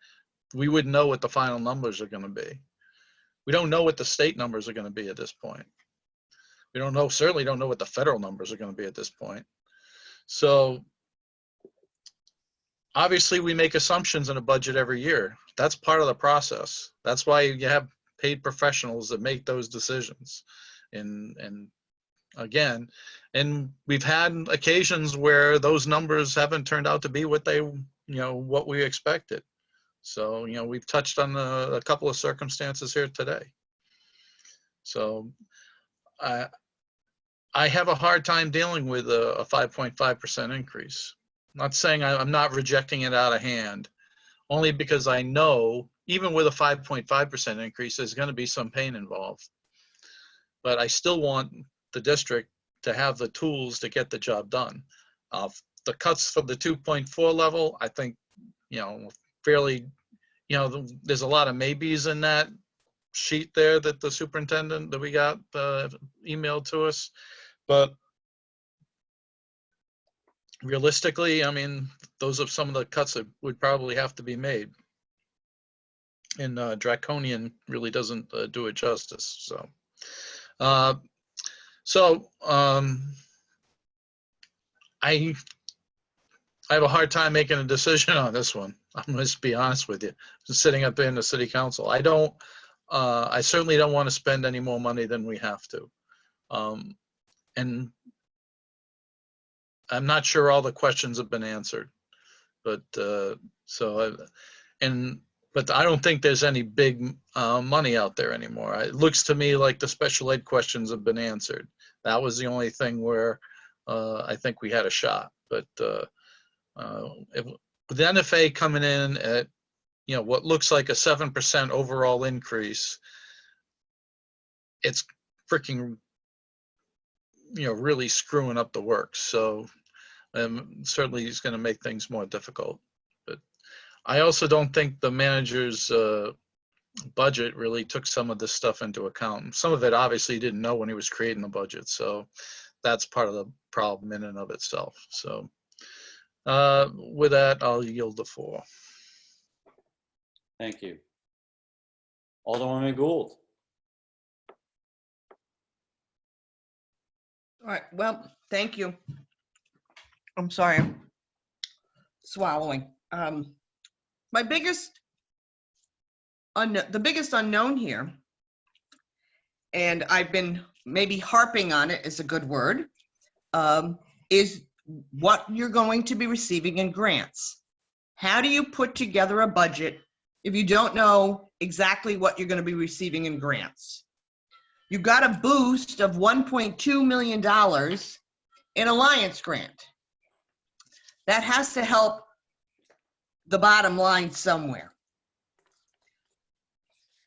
we wouldn't know what the final numbers are going to be. We don't know what the state numbers are going to be at this point. We don't know, certainly don't know what the federal numbers are going to be at this point. So obviously we make assumptions in a budget every year. That's part of the process. That's why you have paid professionals that make those decisions. And again, and we've had occasions where those numbers haven't turned out to be what they, what we expected. So, we've touched on a couple of circumstances here today. So I have a hard time dealing with a 5.5% increase. I'm not saying I'm not rejecting it out of hand, only because I know even with a 5.5% increase, there's going to be some pain involved. But I still want the district to have the tools to get the job done. The cuts for the 2.4 level, I think, fairly, there's a lot of maybes in that sheet there that the superintendent that we got emailed to us. But realistically, I mean, those are some of the cuts that would probably have to be made. And draconian really doesn't do it justice. So, I have a hard time making a decision on this one. I'm going to be honest with you. Sitting up in the city council, I certainly don't want to spend any more money than we have to. And I'm not sure all the questions have been answered, but but I don't think there's any big money out there anymore. It looks to me like the special ed questions have been answered. That was the only thing where I think we had a shot. But with the NFA coming in at what looks like a 7% overall increase, it's freaking really screwing up the works. So certainly it's going to make things more difficult. But I also don't think the manager's budget really took some of this stuff into account. Some of it obviously he didn't know when he was creating the budget. So that's part of the problem in and of itself. So with that, I'll yield the floor. Thank you. Alderwoman Gould. All right, well, thank you. I'm sorry, I'm swallowing. The biggest unknown here, and I've been maybe harping on it is a good word, is what you're going to be receiving in grants. How do you put together a budget if you don't know exactly what you're going to be receiving in grants? You got a boost of $1.2 million in Alliance grant. That has to help the bottom line somewhere.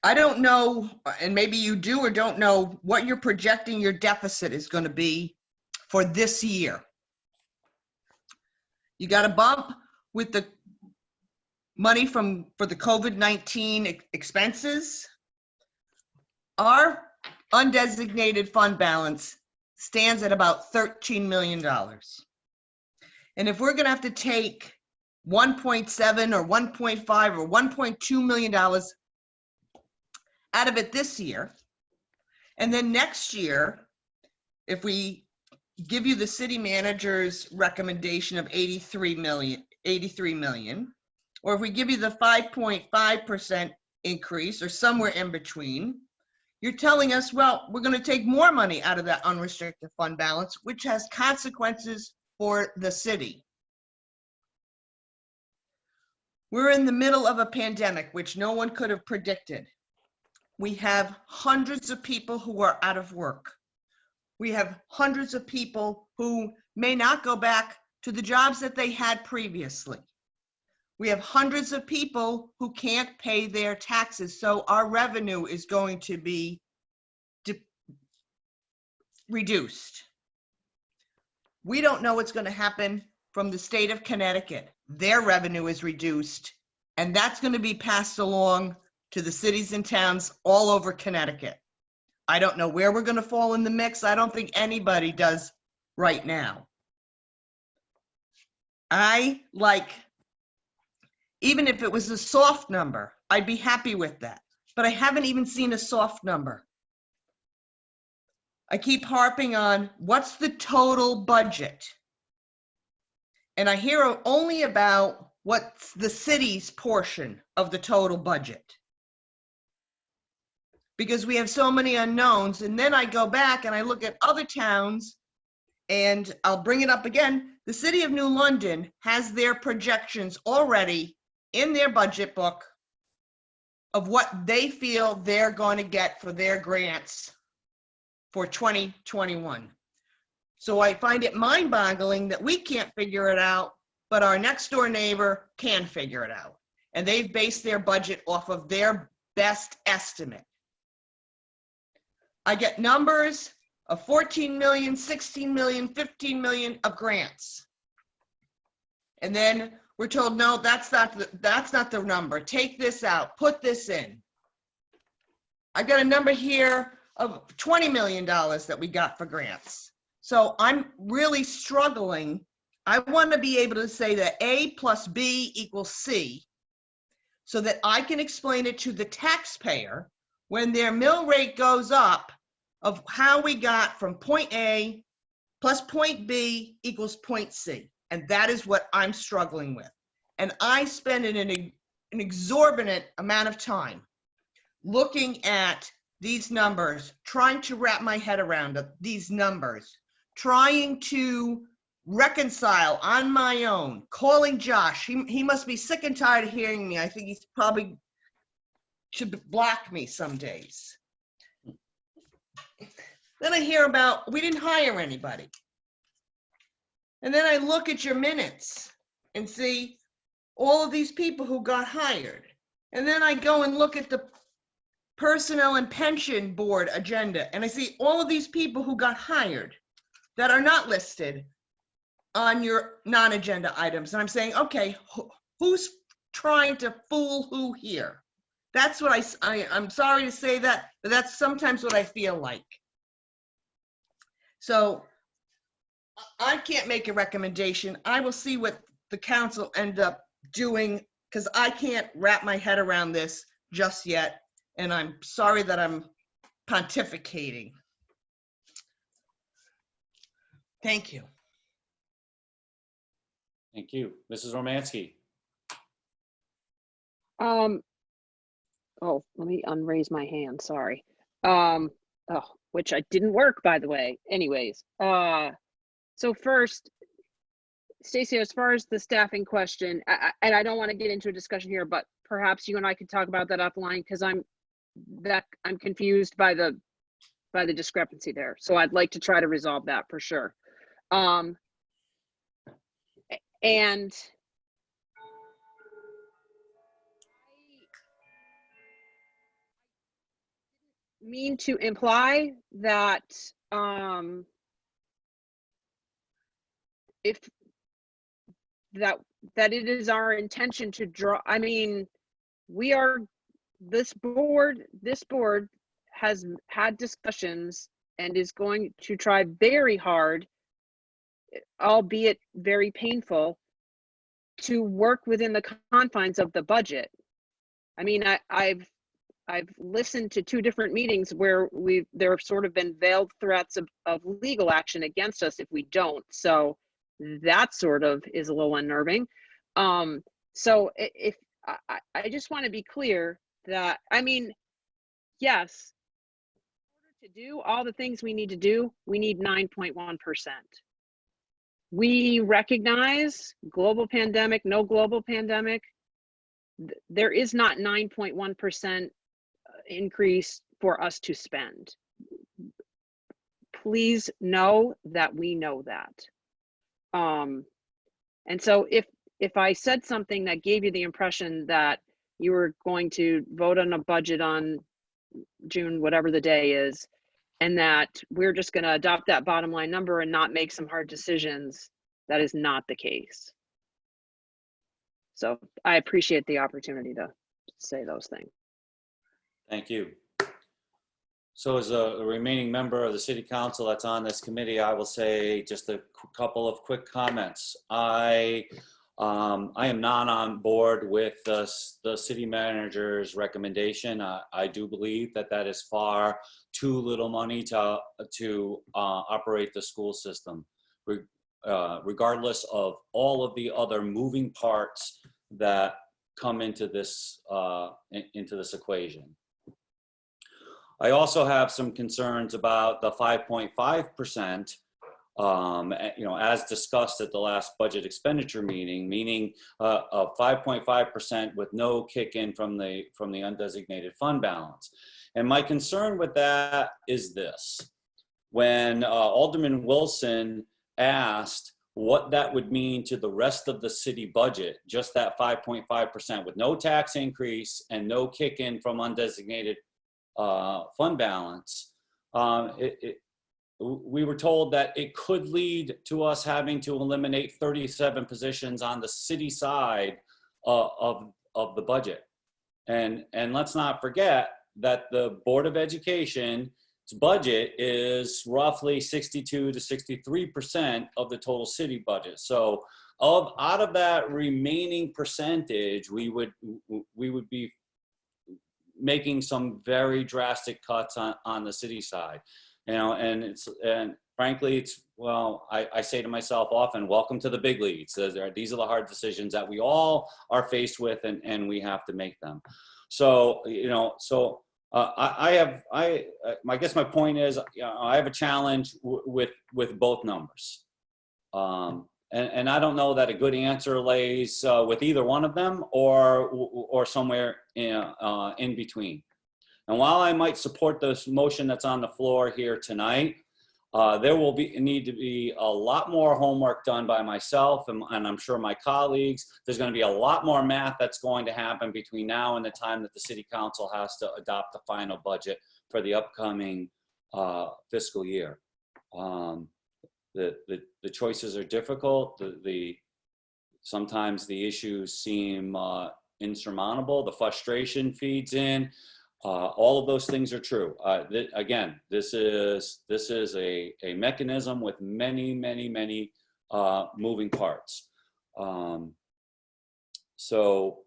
I don't know, and maybe you do or don't know, what you're projecting your deficit is going to be for this year. You got a bump with the money for the COVID-19 expenses. Our undesignated fund balance stands at about $13 million. And if we're going to have to take 1.7 or 1.5 or $1.2 million out of it this year, and then next year, if we give you the city manager's recommendation of 83 million, or if we give you the 5.5% increase or somewhere in between, You're telling us, well, we're going to take more money out of that unrestricted fund balance, which has consequences for the city. We're in the middle of a pandemic, which no one could have predicted. We have hundreds of people who are out of work. We have hundreds of people who may not go back to the jobs that they had previously. We have hundreds of people who can't pay their taxes, so our revenue is going to be reduced. We don't know what's going to happen from the state of Connecticut. Their revenue is reduced, and that's going to be passed along to the cities and towns all over Connecticut. I don't know where we're going to fall in the mix. I don't think anybody does right now. Even if it was a soft number, I'd be happy with that. But I haven't even seen a soft number. I keep harping on what's the total budget. And I hear only about what's the city's portion of the total budget. Because we have so many unknowns. And then I go back and I look at other towns, and I'll bring it up again. The city of New London has their projections already in their budget book of what they feel they're going to get for their grants for 2021. So I find it mind-boggling that we can't figure it out, but our next door neighbor can figure it out. And they've based their budget off of their best estimate. I get numbers of 14 million, 16 million, 15 million of grants. And then we're told, no, that's not the number. Take this out, put this in. I got a number here of $20 million that we got for grants. So I'm really struggling. I want to be able to say that A plus B equals C so that I can explain it to the taxpayer when their mill rate goes up of how we got from point A plus point B equals point C. And that is what I'm struggling with. And I spend an exorbitant amount of time looking at these numbers, trying to wrap my head around these numbers, trying to reconcile on my own, calling Josh. He must be sick and tired of hearing me. I think he's probably should block me some days. Then I hear about we didn't hire anybody. And then I look at your minutes and see all of these people who got hired. And then I go and look at the Personnel and Pension Board agenda, and I see all of these people who got hired that are not listed on your non-agenda items. And I'm saying, okay, who's trying to fool who here? That's what I'm sorry to say that, but that's sometimes what I feel like. So I can't make a recommendation. I will see what the council end up doing because I can't wrap my head around this just yet. And I'm sorry that I'm pontificating. Thank you. Thank you. Mrs. Romansky. Oh, let me unraise my hand, sorry. Which I didn't work, by the way. Anyways, so first, Stacy, as far as the staffing question, and I don't want to get into a discussion here, but perhaps you and I could talk about that offline because I'm confused by the discrepancy there. So I'd like to try to resolve that for sure. And mean to imply that if that it is our intention to draw, I mean, this board has had discussions and is going to try very hard, albeit very painful, to work within the confines of the budget. I mean, I've listened to 2 different meetings where there have sort of been veiled threats of legal action against us if we don't. So that sort of is a little unnerving. So if I just want to be clear that, I mean, yes, To do all the things we need to do, we need 9.1%. We recognize global pandemic, no global pandemic. There is not 9.1% increase for us to spend. Please know that we know that. And so if I said something that gave you the impression that you were going to vote on a budget on June, whatever the day is, and that we're just going to adopt that bottom line number and not make some hard decisions, that is not the case. So I appreciate the opportunity to say those things. Thank you. So as a remaining member of the city council that's on this committee, I will say just a couple of quick comments. I am not on board with the city manager's recommendation. I do believe that that is far too little money to operate the school system, regardless of all of the other moving parts that come into this equation. I also have some concerns about the 5.5%. As discussed at the last budget expenditure meeting, meaning of 5.5% with no kick in from the undesignated fund balance. And my concern with that is this: when Alderman Wilson asked what that would mean to the rest of the city budget, just that 5.5% with no tax increase and no kick in from undesignated fund balance, we were told that it could lead to us having to eliminate 37 positions on the city side of the budget. And let's not forget that the Board of Education's budget is roughly 62 to 63% of the total city budget. So out of that remaining percentage, we would be making some very drastic cuts on the city side. And frankly, I say to myself often, welcome to the big leagues. These are the hard decisions that we all are faced with, and we have to make them. So, I guess my point is, I have a challenge with both numbers. And I don't know that a good answer lays with either one of them or somewhere in between. And while I might support this motion that's on the floor here tonight, there will need to be a lot more homework done by myself and I'm sure my colleagues. There's going to be a lot more math that's going to happen between now and the time that the city council has to adopt the final budget for the upcoming fiscal year. The choices are difficult. Sometimes the issues seem insurmountable. The frustration feeds in. All of those things are true. Again, this is a mechanism with many moving parts. So,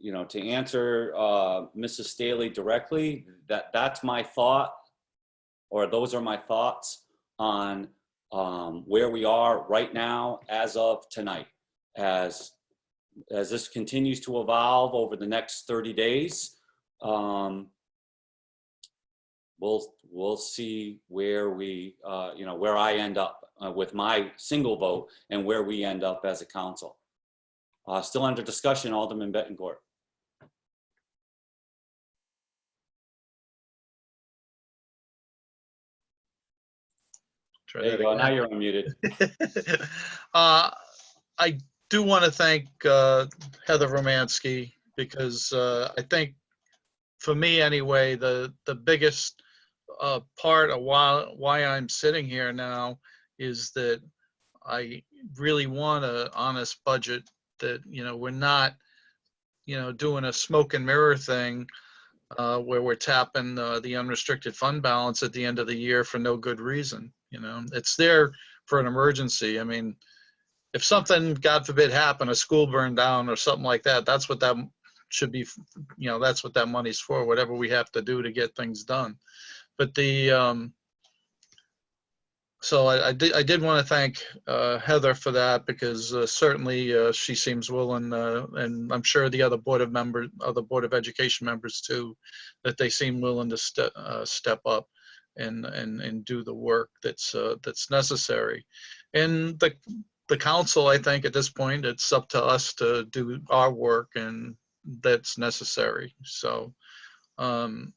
to answer Mrs. Staley directly, that's my thought, or those are my thoughts on where we are right now as of tonight. As this continues to evolve over the next 30 days, we'll see where where I end up with my single vote and where we end up as a council. Still under discussion, Alderman Bettencourt. There you go. Now you're unmuted. I do want to thank Heather Romansky, because I think, for me anyway, the biggest part of why I'm sitting here now is that I really want an honest budget, that we're not doing a smoke and mirror thing where we're tapping the unrestricted fund balance at the end of the year for no good reason. It's there for an emergency. I mean, if something, God forbid, happened, a school burned down or something like that, that's what that should be, that's what that money's for, whatever we have to do to get things done. But so I did want to thank Heather for that, because certainly she seems willing, and I'm sure the other Board of Education members too, that they seem willing to step up. and do the work that's necessary. And the council, I think at this point, it's up to us to do our work, and that's necessary. So, well,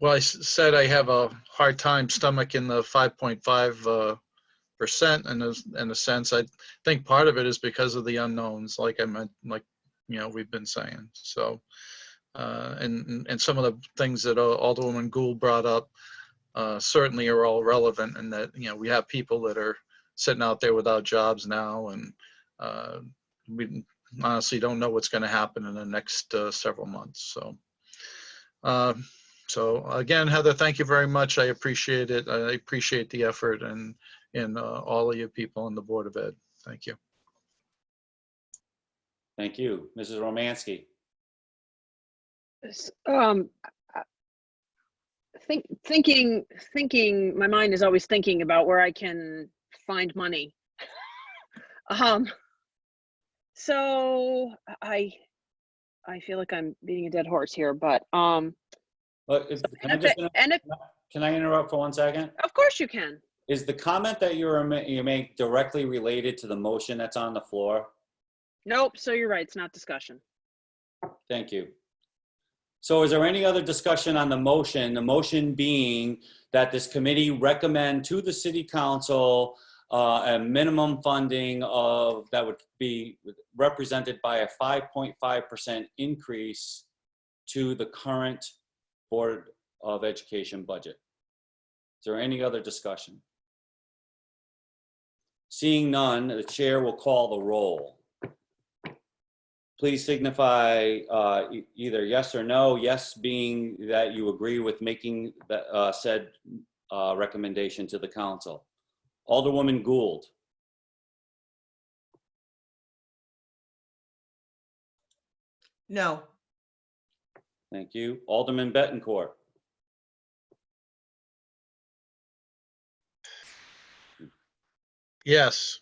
I said I have a hard time stomaching the 5.5% in a sense. I think part of it is because of the unknowns, like I meant, like, we've been saying. So, and some of the things that Alderwoman Gould brought up certainly are all relevant, and that, we have people that are sitting out there without jobs now, and we honestly don't know what's going to happen in the next several months. So again, Heather, thank you very much. I appreciate it. I appreciate the effort and all of you people on the Board of Ed. Thank you. Thank you. Mrs. Romansky. Thinking, my mind is always thinking about where I can find money. So I feel like I'm beating a dead horse here, but Can I interrupt for 1 second? Of course you can. Is the comment that you make directly related to the motion that's on the floor? Nope. So you're right. It's not discussion. Thank you. So is there any other discussion on the motion? The motion being that this committee recommend to the city council a minimum funding of that would be represented by a 5.5% increase to the current Board of Education budget. Is there any other discussion? Seeing none, the chair will call the roll. Please signify either yes or no. Yes being that you agree with making that said recommendation to the council. Alderwoman Gould. No. Thank you. Alderman Bettencourt. Yes.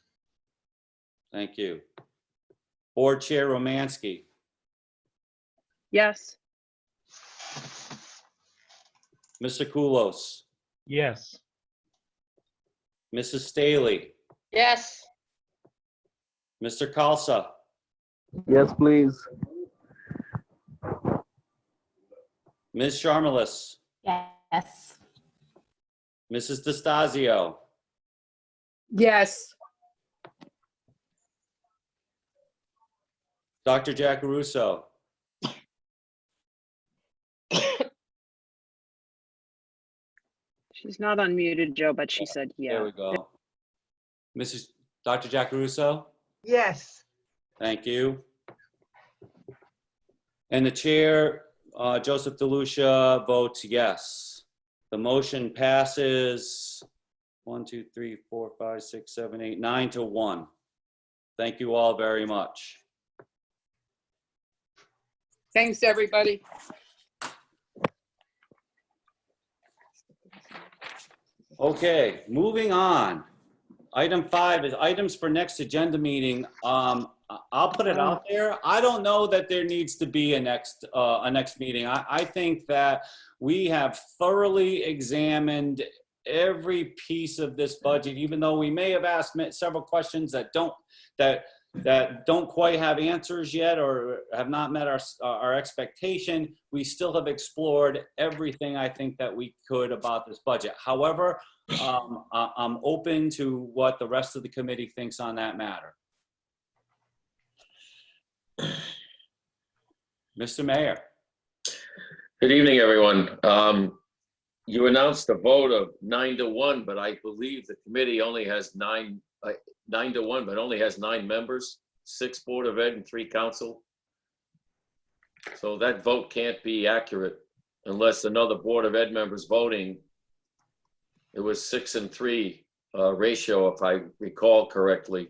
Thank you. Board Chair Romansky. Yes. Mr. Koulos. Yes. Mrs. Staley. Yes. Mr. Kalsa. Yes, please. Ms. Sharmalis. Yes. Mrs. DeStasio. Yes. Dr. Giacaruso. She's not unmuted, Joe, but she said yeah. There we go. Dr. Giacaruso. Yes. Thank you. And the chair, Joseph DeLucia, votes yes. The motion passes 1, 2, 3, 4, 5, 6, 7, 8, 9 to 1. Thank you all very much. Thanks, everybody. Okay, moving on. Item 5 is items for next agenda meeting. I'll put it out there. I don't know that there needs to be a next meeting. I think that we have thoroughly examined every piece of this budget, even though we may have asked several questions that don't quite have answers yet or have not met our expectation. We still have explored everything I think that we could about this budget. However, I'm open to what the rest of the committee thinks on that matter. Mr. Mayor. Good evening, everyone. You announced a vote of 9-1, but I believe the committee only has 9 to 1, but only has 9 members, 6 Board of Ed and 3 council. So that vote can't be accurate unless another Board of Ed members voting. It was 6 and 3 ratio, if I recall correctly.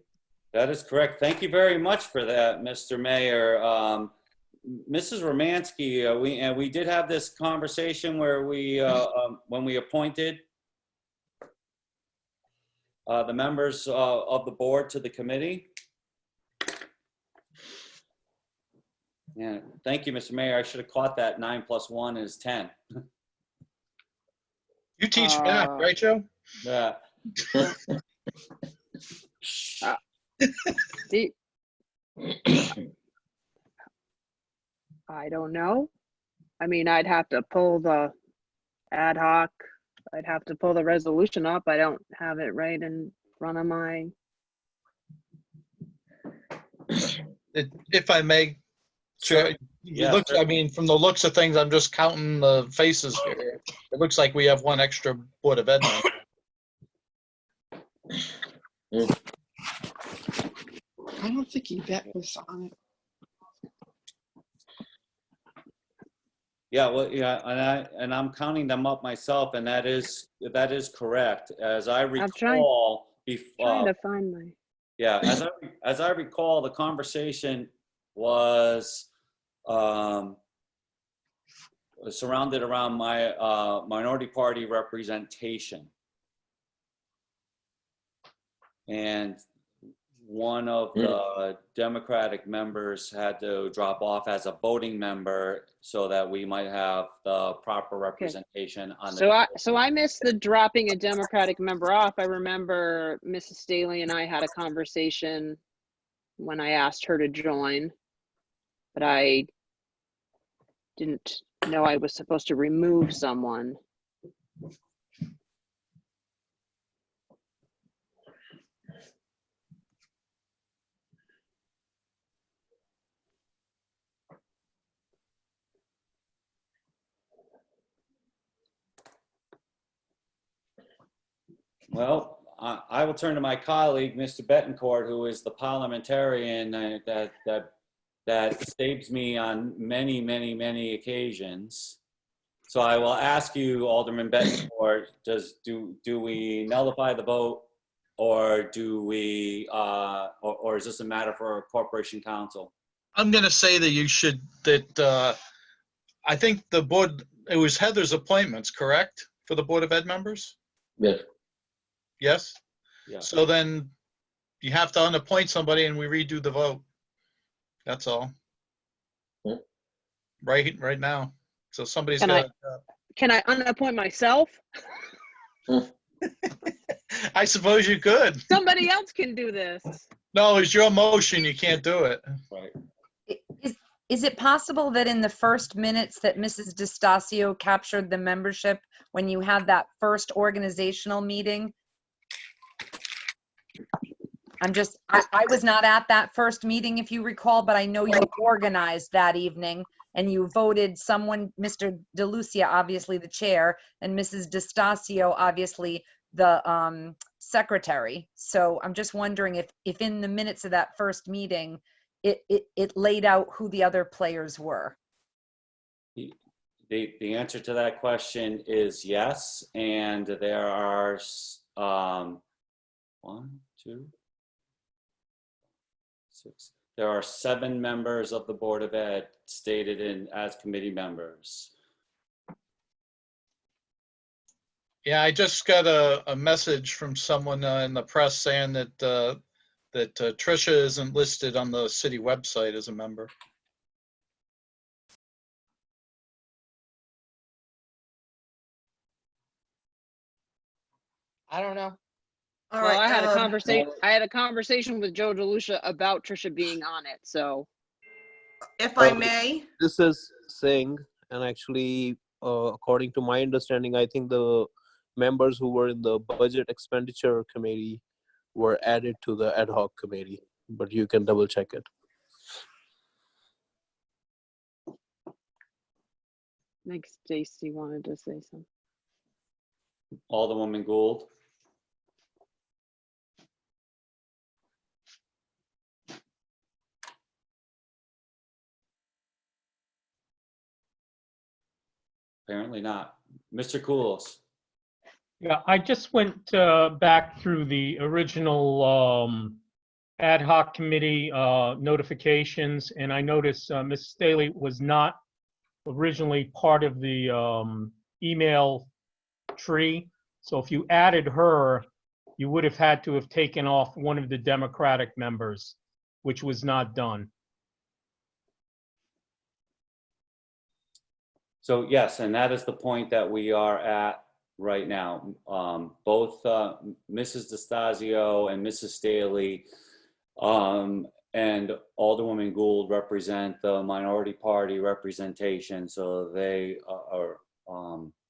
That is correct. Thank you very much for that, Mr. Mayor. Mrs. Romansky, we did have this conversation where we, when we appointed the members of the board to the committee. Yeah, thank you, Mr. Mayor. I should have caught that 9 + 1 is 10. You teach math, right, Joe? Yeah. the- I don't know. I mean, I'd have to pull the ad hoc. I'd have to pull the resolution up. I don't have it right in front of my. If I may, Chair, Yeah, looks, I mean, from the looks of things, I'm just counting the faces here. It looks like we have one extra Board of Ed member. I don't think Yvette was on it. Yeah, well, yeah, I'm counting them up myself, and that is correct. As I I'm trying recall, to find my. yeah, as I recall, the conversation was surrounded around my minority party representation, and one of the Democratic members had to drop off as a voting member so that we might have the proper representation on the. So I missed the dropping a Democratic member off. I remember Mrs. Staley and I had a conversation when I asked her to join, but I didn't know I was supposed to remove someone. Well, I will turn to my colleague, Mr. Betancourt, who is the parliamentarian that saves me on many, many, many occasions. So I will ask you, Alderman Betancourt, do we nullify the vote, or do we, or is this a matter for Corporation Council? I'm going to say that you should, that I think the board, it was Heather's appointments, correct? For the Board of Ed members? Yes. Yes? Yeah. So then you have to unappoint somebody and we redo the vote. That's all. Right now. So somebody's got. Can I unappoint myself? I suppose you could. Somebody else can do this. No, it's your motion. You can't do it. Right. Is it possible that in the first minutes that Mrs. DeStasio captured the membership when you had that first organizational meeting? I was not at that first meeting, if you recall, but I know you organized that evening and you voted someone, Mr. DeLucia, obviously the chair, and Mrs. DeStasio, obviously the secretary. So I'm just wondering if in the minutes of that first meeting, it laid out who the other players were. The answer to that question is yes, and there are 1, 2, 6. There are 7 members of the Board of Ed stated in as committee members. Yeah, I just got a message from someone in the press saying that that Tricia isn't listed on the city website as a member. I don't know. All Well, right. I had a conversation. I had a conversation with Joe DeLucia about Tricia being on it. So, If I may, This is Singh, and actually, according to my understanding, I think the members who were in the budget expenditure committee were added to the ad hoc committee, but you can double check it. I think Stacy wanted to say something. Alderwoman Gould. Apparently not. Mr. Cools. Yeah, I just went back through the original ad hoc committee notifications, and I noticed Ms. Staley was not originally part of the email tree. So if you added her, you would have had to have taken off one of the Democratic members, which was not done. So yes, and that is the point that we are at right now. Both Mrs. DeStasio and Mrs. Staley and Alderwoman Gould represent the minority party representation, so they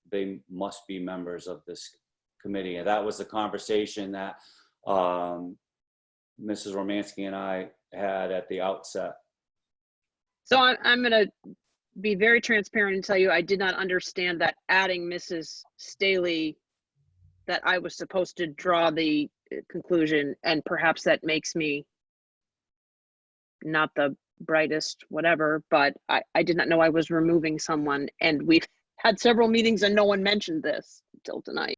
they must be members of this committee. And that was the conversation that Mrs. Romansky and I had at the outset. So I'm going to be very transparent and tell you I did not understand that adding Mrs. Staley, that I was supposed to draw the conclusion, and perhaps that makes me not the brightest whatever, but I did not know I was removing someone, and we've had several meetings and no one mentioned this until tonight.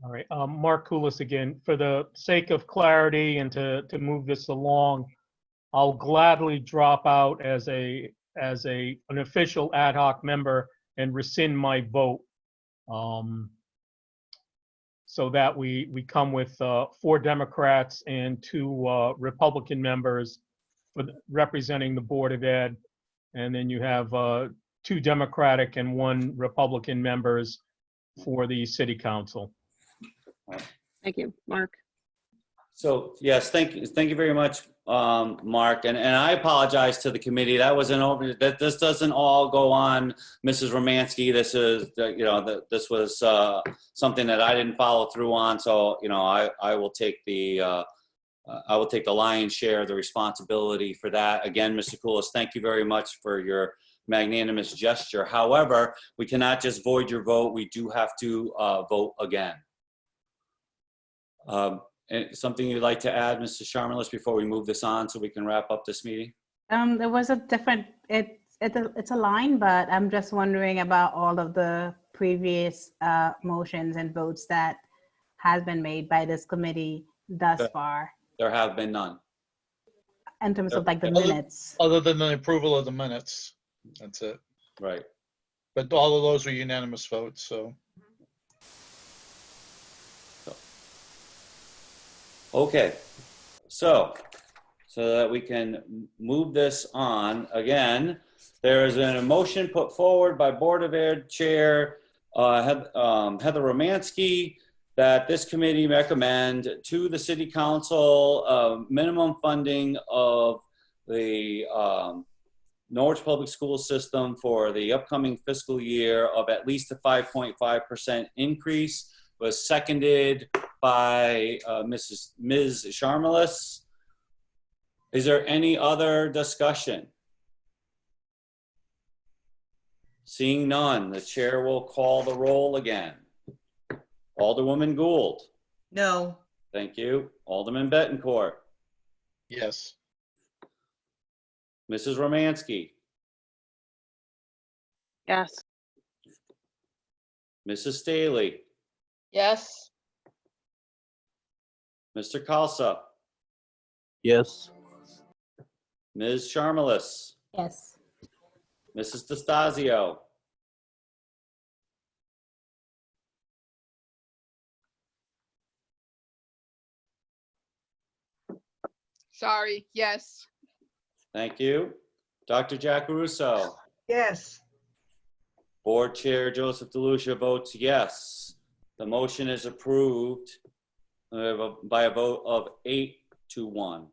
All right, Mark Kulis again. For the sake of clarity and to move this along, I'll gladly drop out as an official ad hoc member and rescind my vote, so that we come with 4 Democrats and 2 Republican members representing the Board of Ed, and then you have 2 Democratic and 1 Republican members for the City Council. Thank you, Mark. So yes, thank you very much, Mark, and I apologize to the committee. That wasn't over. That this doesn't all go on Mrs. Romansky. This is this was something that I didn't follow through on. So I will take the lion's share of the responsibility for that. Again, Mr. Koulis, thank you very much for your magnanimous gesture. However, we cannot just void your vote. We do have to vote again. Something you'd like to add, Mr. Sharmalis, before we move this on so we can wrap up this meeting? There was a different, it's a line, but I'm just wondering about all of the previous motions and votes that has been made by this committee thus far. There have been none. In terms of like the minutes. Other than the approval of the minutes, that's it. Right. But all of those were unanimous votes, so. Okay, so that we can move this on again, there is an motion put forward by Board of Ed Chair Heather Romansky that this committee recommend to the City Council minimum funding of the Norwich Public School System for the upcoming fiscal year of at least a 5.5% increase. Was seconded by Ms. Sharmalis. Is there any other discussion? Seeing none, the chair will call the roll again. Alderwoman Gould. No. Thank you. Alderman Bettencourt. Yes. Mrs. Romansky. Yes. Mrs. Staley. Yes. Mr. Kalsa. Yes. Ms. Sharmalis. Yes. Mrs. DeStasio. Sorry, yes. Thank you. Dr. Jack Russo. Yes. Board Chair Joseph DeLucia votes yes. The motion is approved by a vote of 8-1.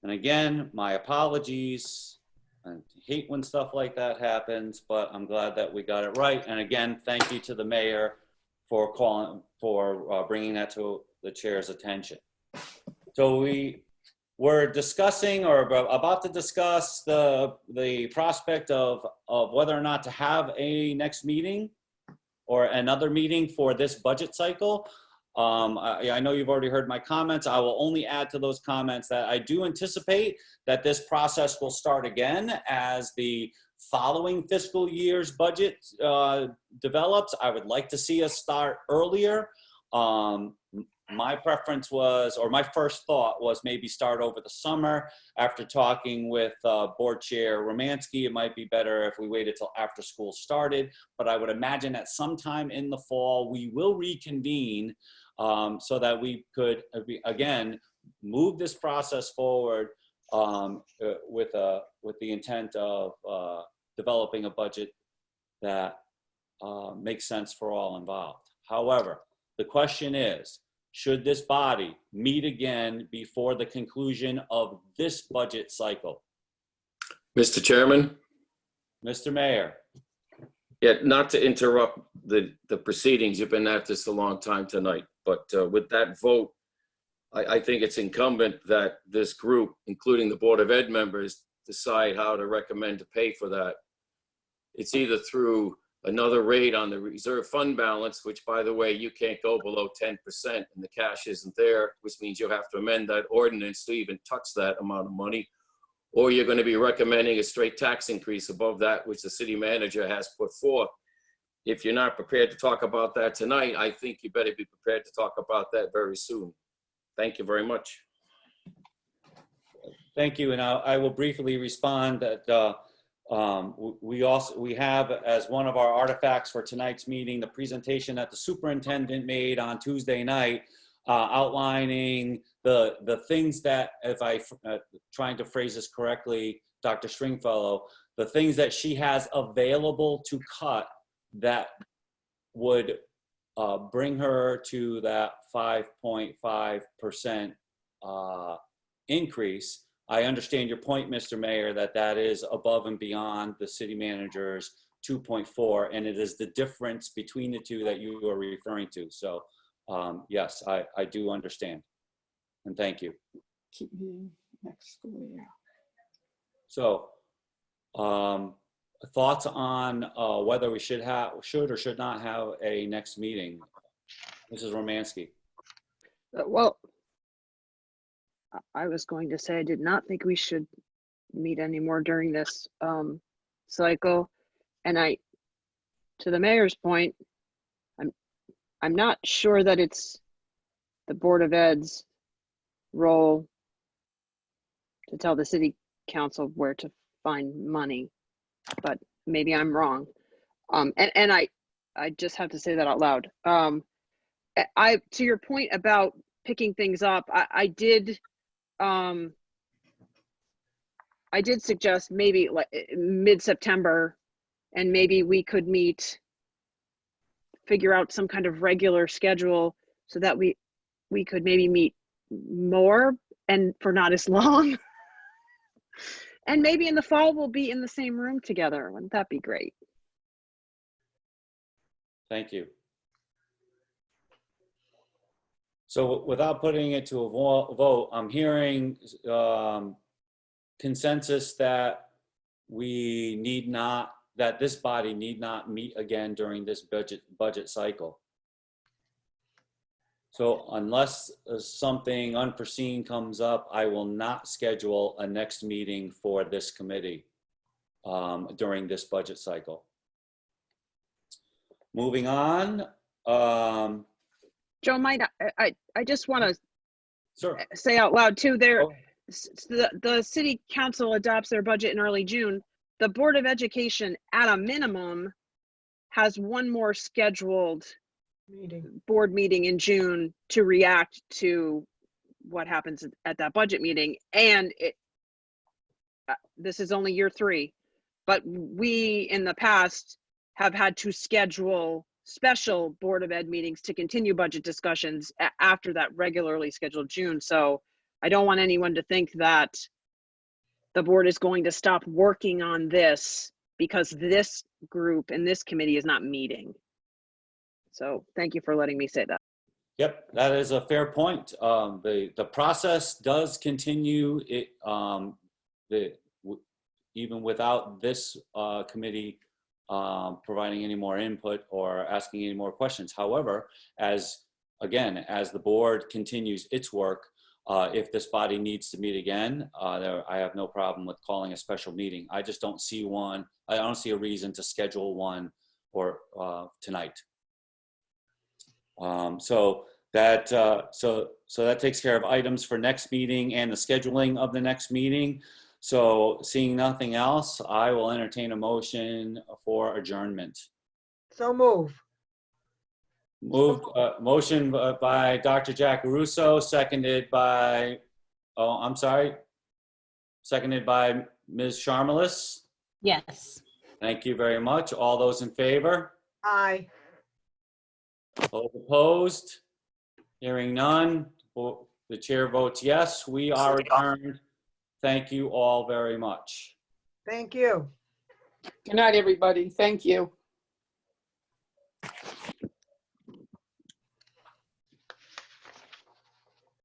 And again, my apologies. I hate when stuff like that happens, but I'm glad that we got it right. And again, thank you to the mayor for bringing that to the chair's attention. So we were discussing or about to discuss the prospect of whether or not to have a next meeting or another meeting for this budget cycle. I know you've already heard my comments. I will only add to those comments that I do anticipate that this process will start again as the following fiscal year's budget develops. I would like to see us start earlier. My preference was, or my first thought was maybe start over the summer. After talking with Board Chair Romansky, it might be better if we waited till after school started, but I would imagine that sometime in the fall, we will reconvene so that we could, again, move this process forward with the intent of developing a budget that makes sense for all involved. However, the question is, should this body meet again before the conclusion of this budget cycle? Mr. Chairman, Mr. Mayor, yeah, not to interrupt the proceedings, you've been at this a long time tonight, but with that vote, I think it's incumbent that this group, including the Board of Ed members, decide how to recommend to pay for that. It's either through another rate on the reserve fund balance, which, by the way, you can't go below 10% and the cash isn't there, which means you'll have to amend that ordinance to even touch that amount of money, or you're going to be recommending a straight tax increase above that, which the city manager has put forth. If you're not prepared to talk about that tonight, I think you better be prepared to talk about that very soon. Thank you very much. thank you. And I will briefly respond that we have as one of our artifacts for tonight's meeting, the presentation that the superintendent made on Tuesday night, outlining the things that, if I trying to phrase this correctly, Dr. Stringfellow, the things that she has available to cut that would bring her to that 5.5% increase. I understand your point, Mr. Mayor, that is above and beyond the city manager's 2.4, and it is the difference between the two that you are referring to. So yes, I do understand, and thank you. Keep meeting next school year. So thoughts on whether we should or should not have a next meeting? Mrs. Romansky. Well, I was going to say I did not think we should meet anymore during this cycle, and to the mayor's point, I'm not sure that it's the Board of Ed's role to tell the city council where to find money, but maybe I'm wrong. And I just have to say that out loud. To your point about picking things up, I did suggest maybe like mid-September, and maybe we could figure out some kind of regular schedule so that we could maybe meet more and for not as long. And maybe in the fall we'll be in the same room together. Wouldn't that be great? Thank you. So without putting it to a vote, I'm hearing consensus that that this body need not meet again during this budget cycle. So unless something unforeseen comes up, I will not schedule a next meeting for this committee during this budget cycle. Moving on. Joe, I just want to say out loud too, the city council adopts their budget in early June. The Board of Education, at a minimum, has one more scheduled board meeting in June to react to what happens at that budget meeting. And this is only year 3, but we in the past have had to schedule special Board of Ed meetings to continue budget discussions after that regularly scheduled June. So I don't want anyone to think that the board is going to stop working on this because this group and this committee is not meeting. So thank you for letting me say that. Yep, that is a fair point. The process does continue. Even without this committee providing any more input or asking any more questions. However, as the board continues its work, if this body needs to meet again, I have no problem with calling a special meeting. I just don't see one. I don't see a reason to schedule one or tonight. So that takes care of items for next meeting and the scheduling of the next meeting. So seeing nothing else, I will entertain a motion for adjournment. So move. Motion by Dr. Jack Russo, seconded by, seconded by Ms. Sharmalis. Yes. Thank you very much. All those in favor? Aye. All opposed? Hearing none. The chair votes yes. We are adjourned. Thank you all very much. Thank you. Good night, everybody. Thank you.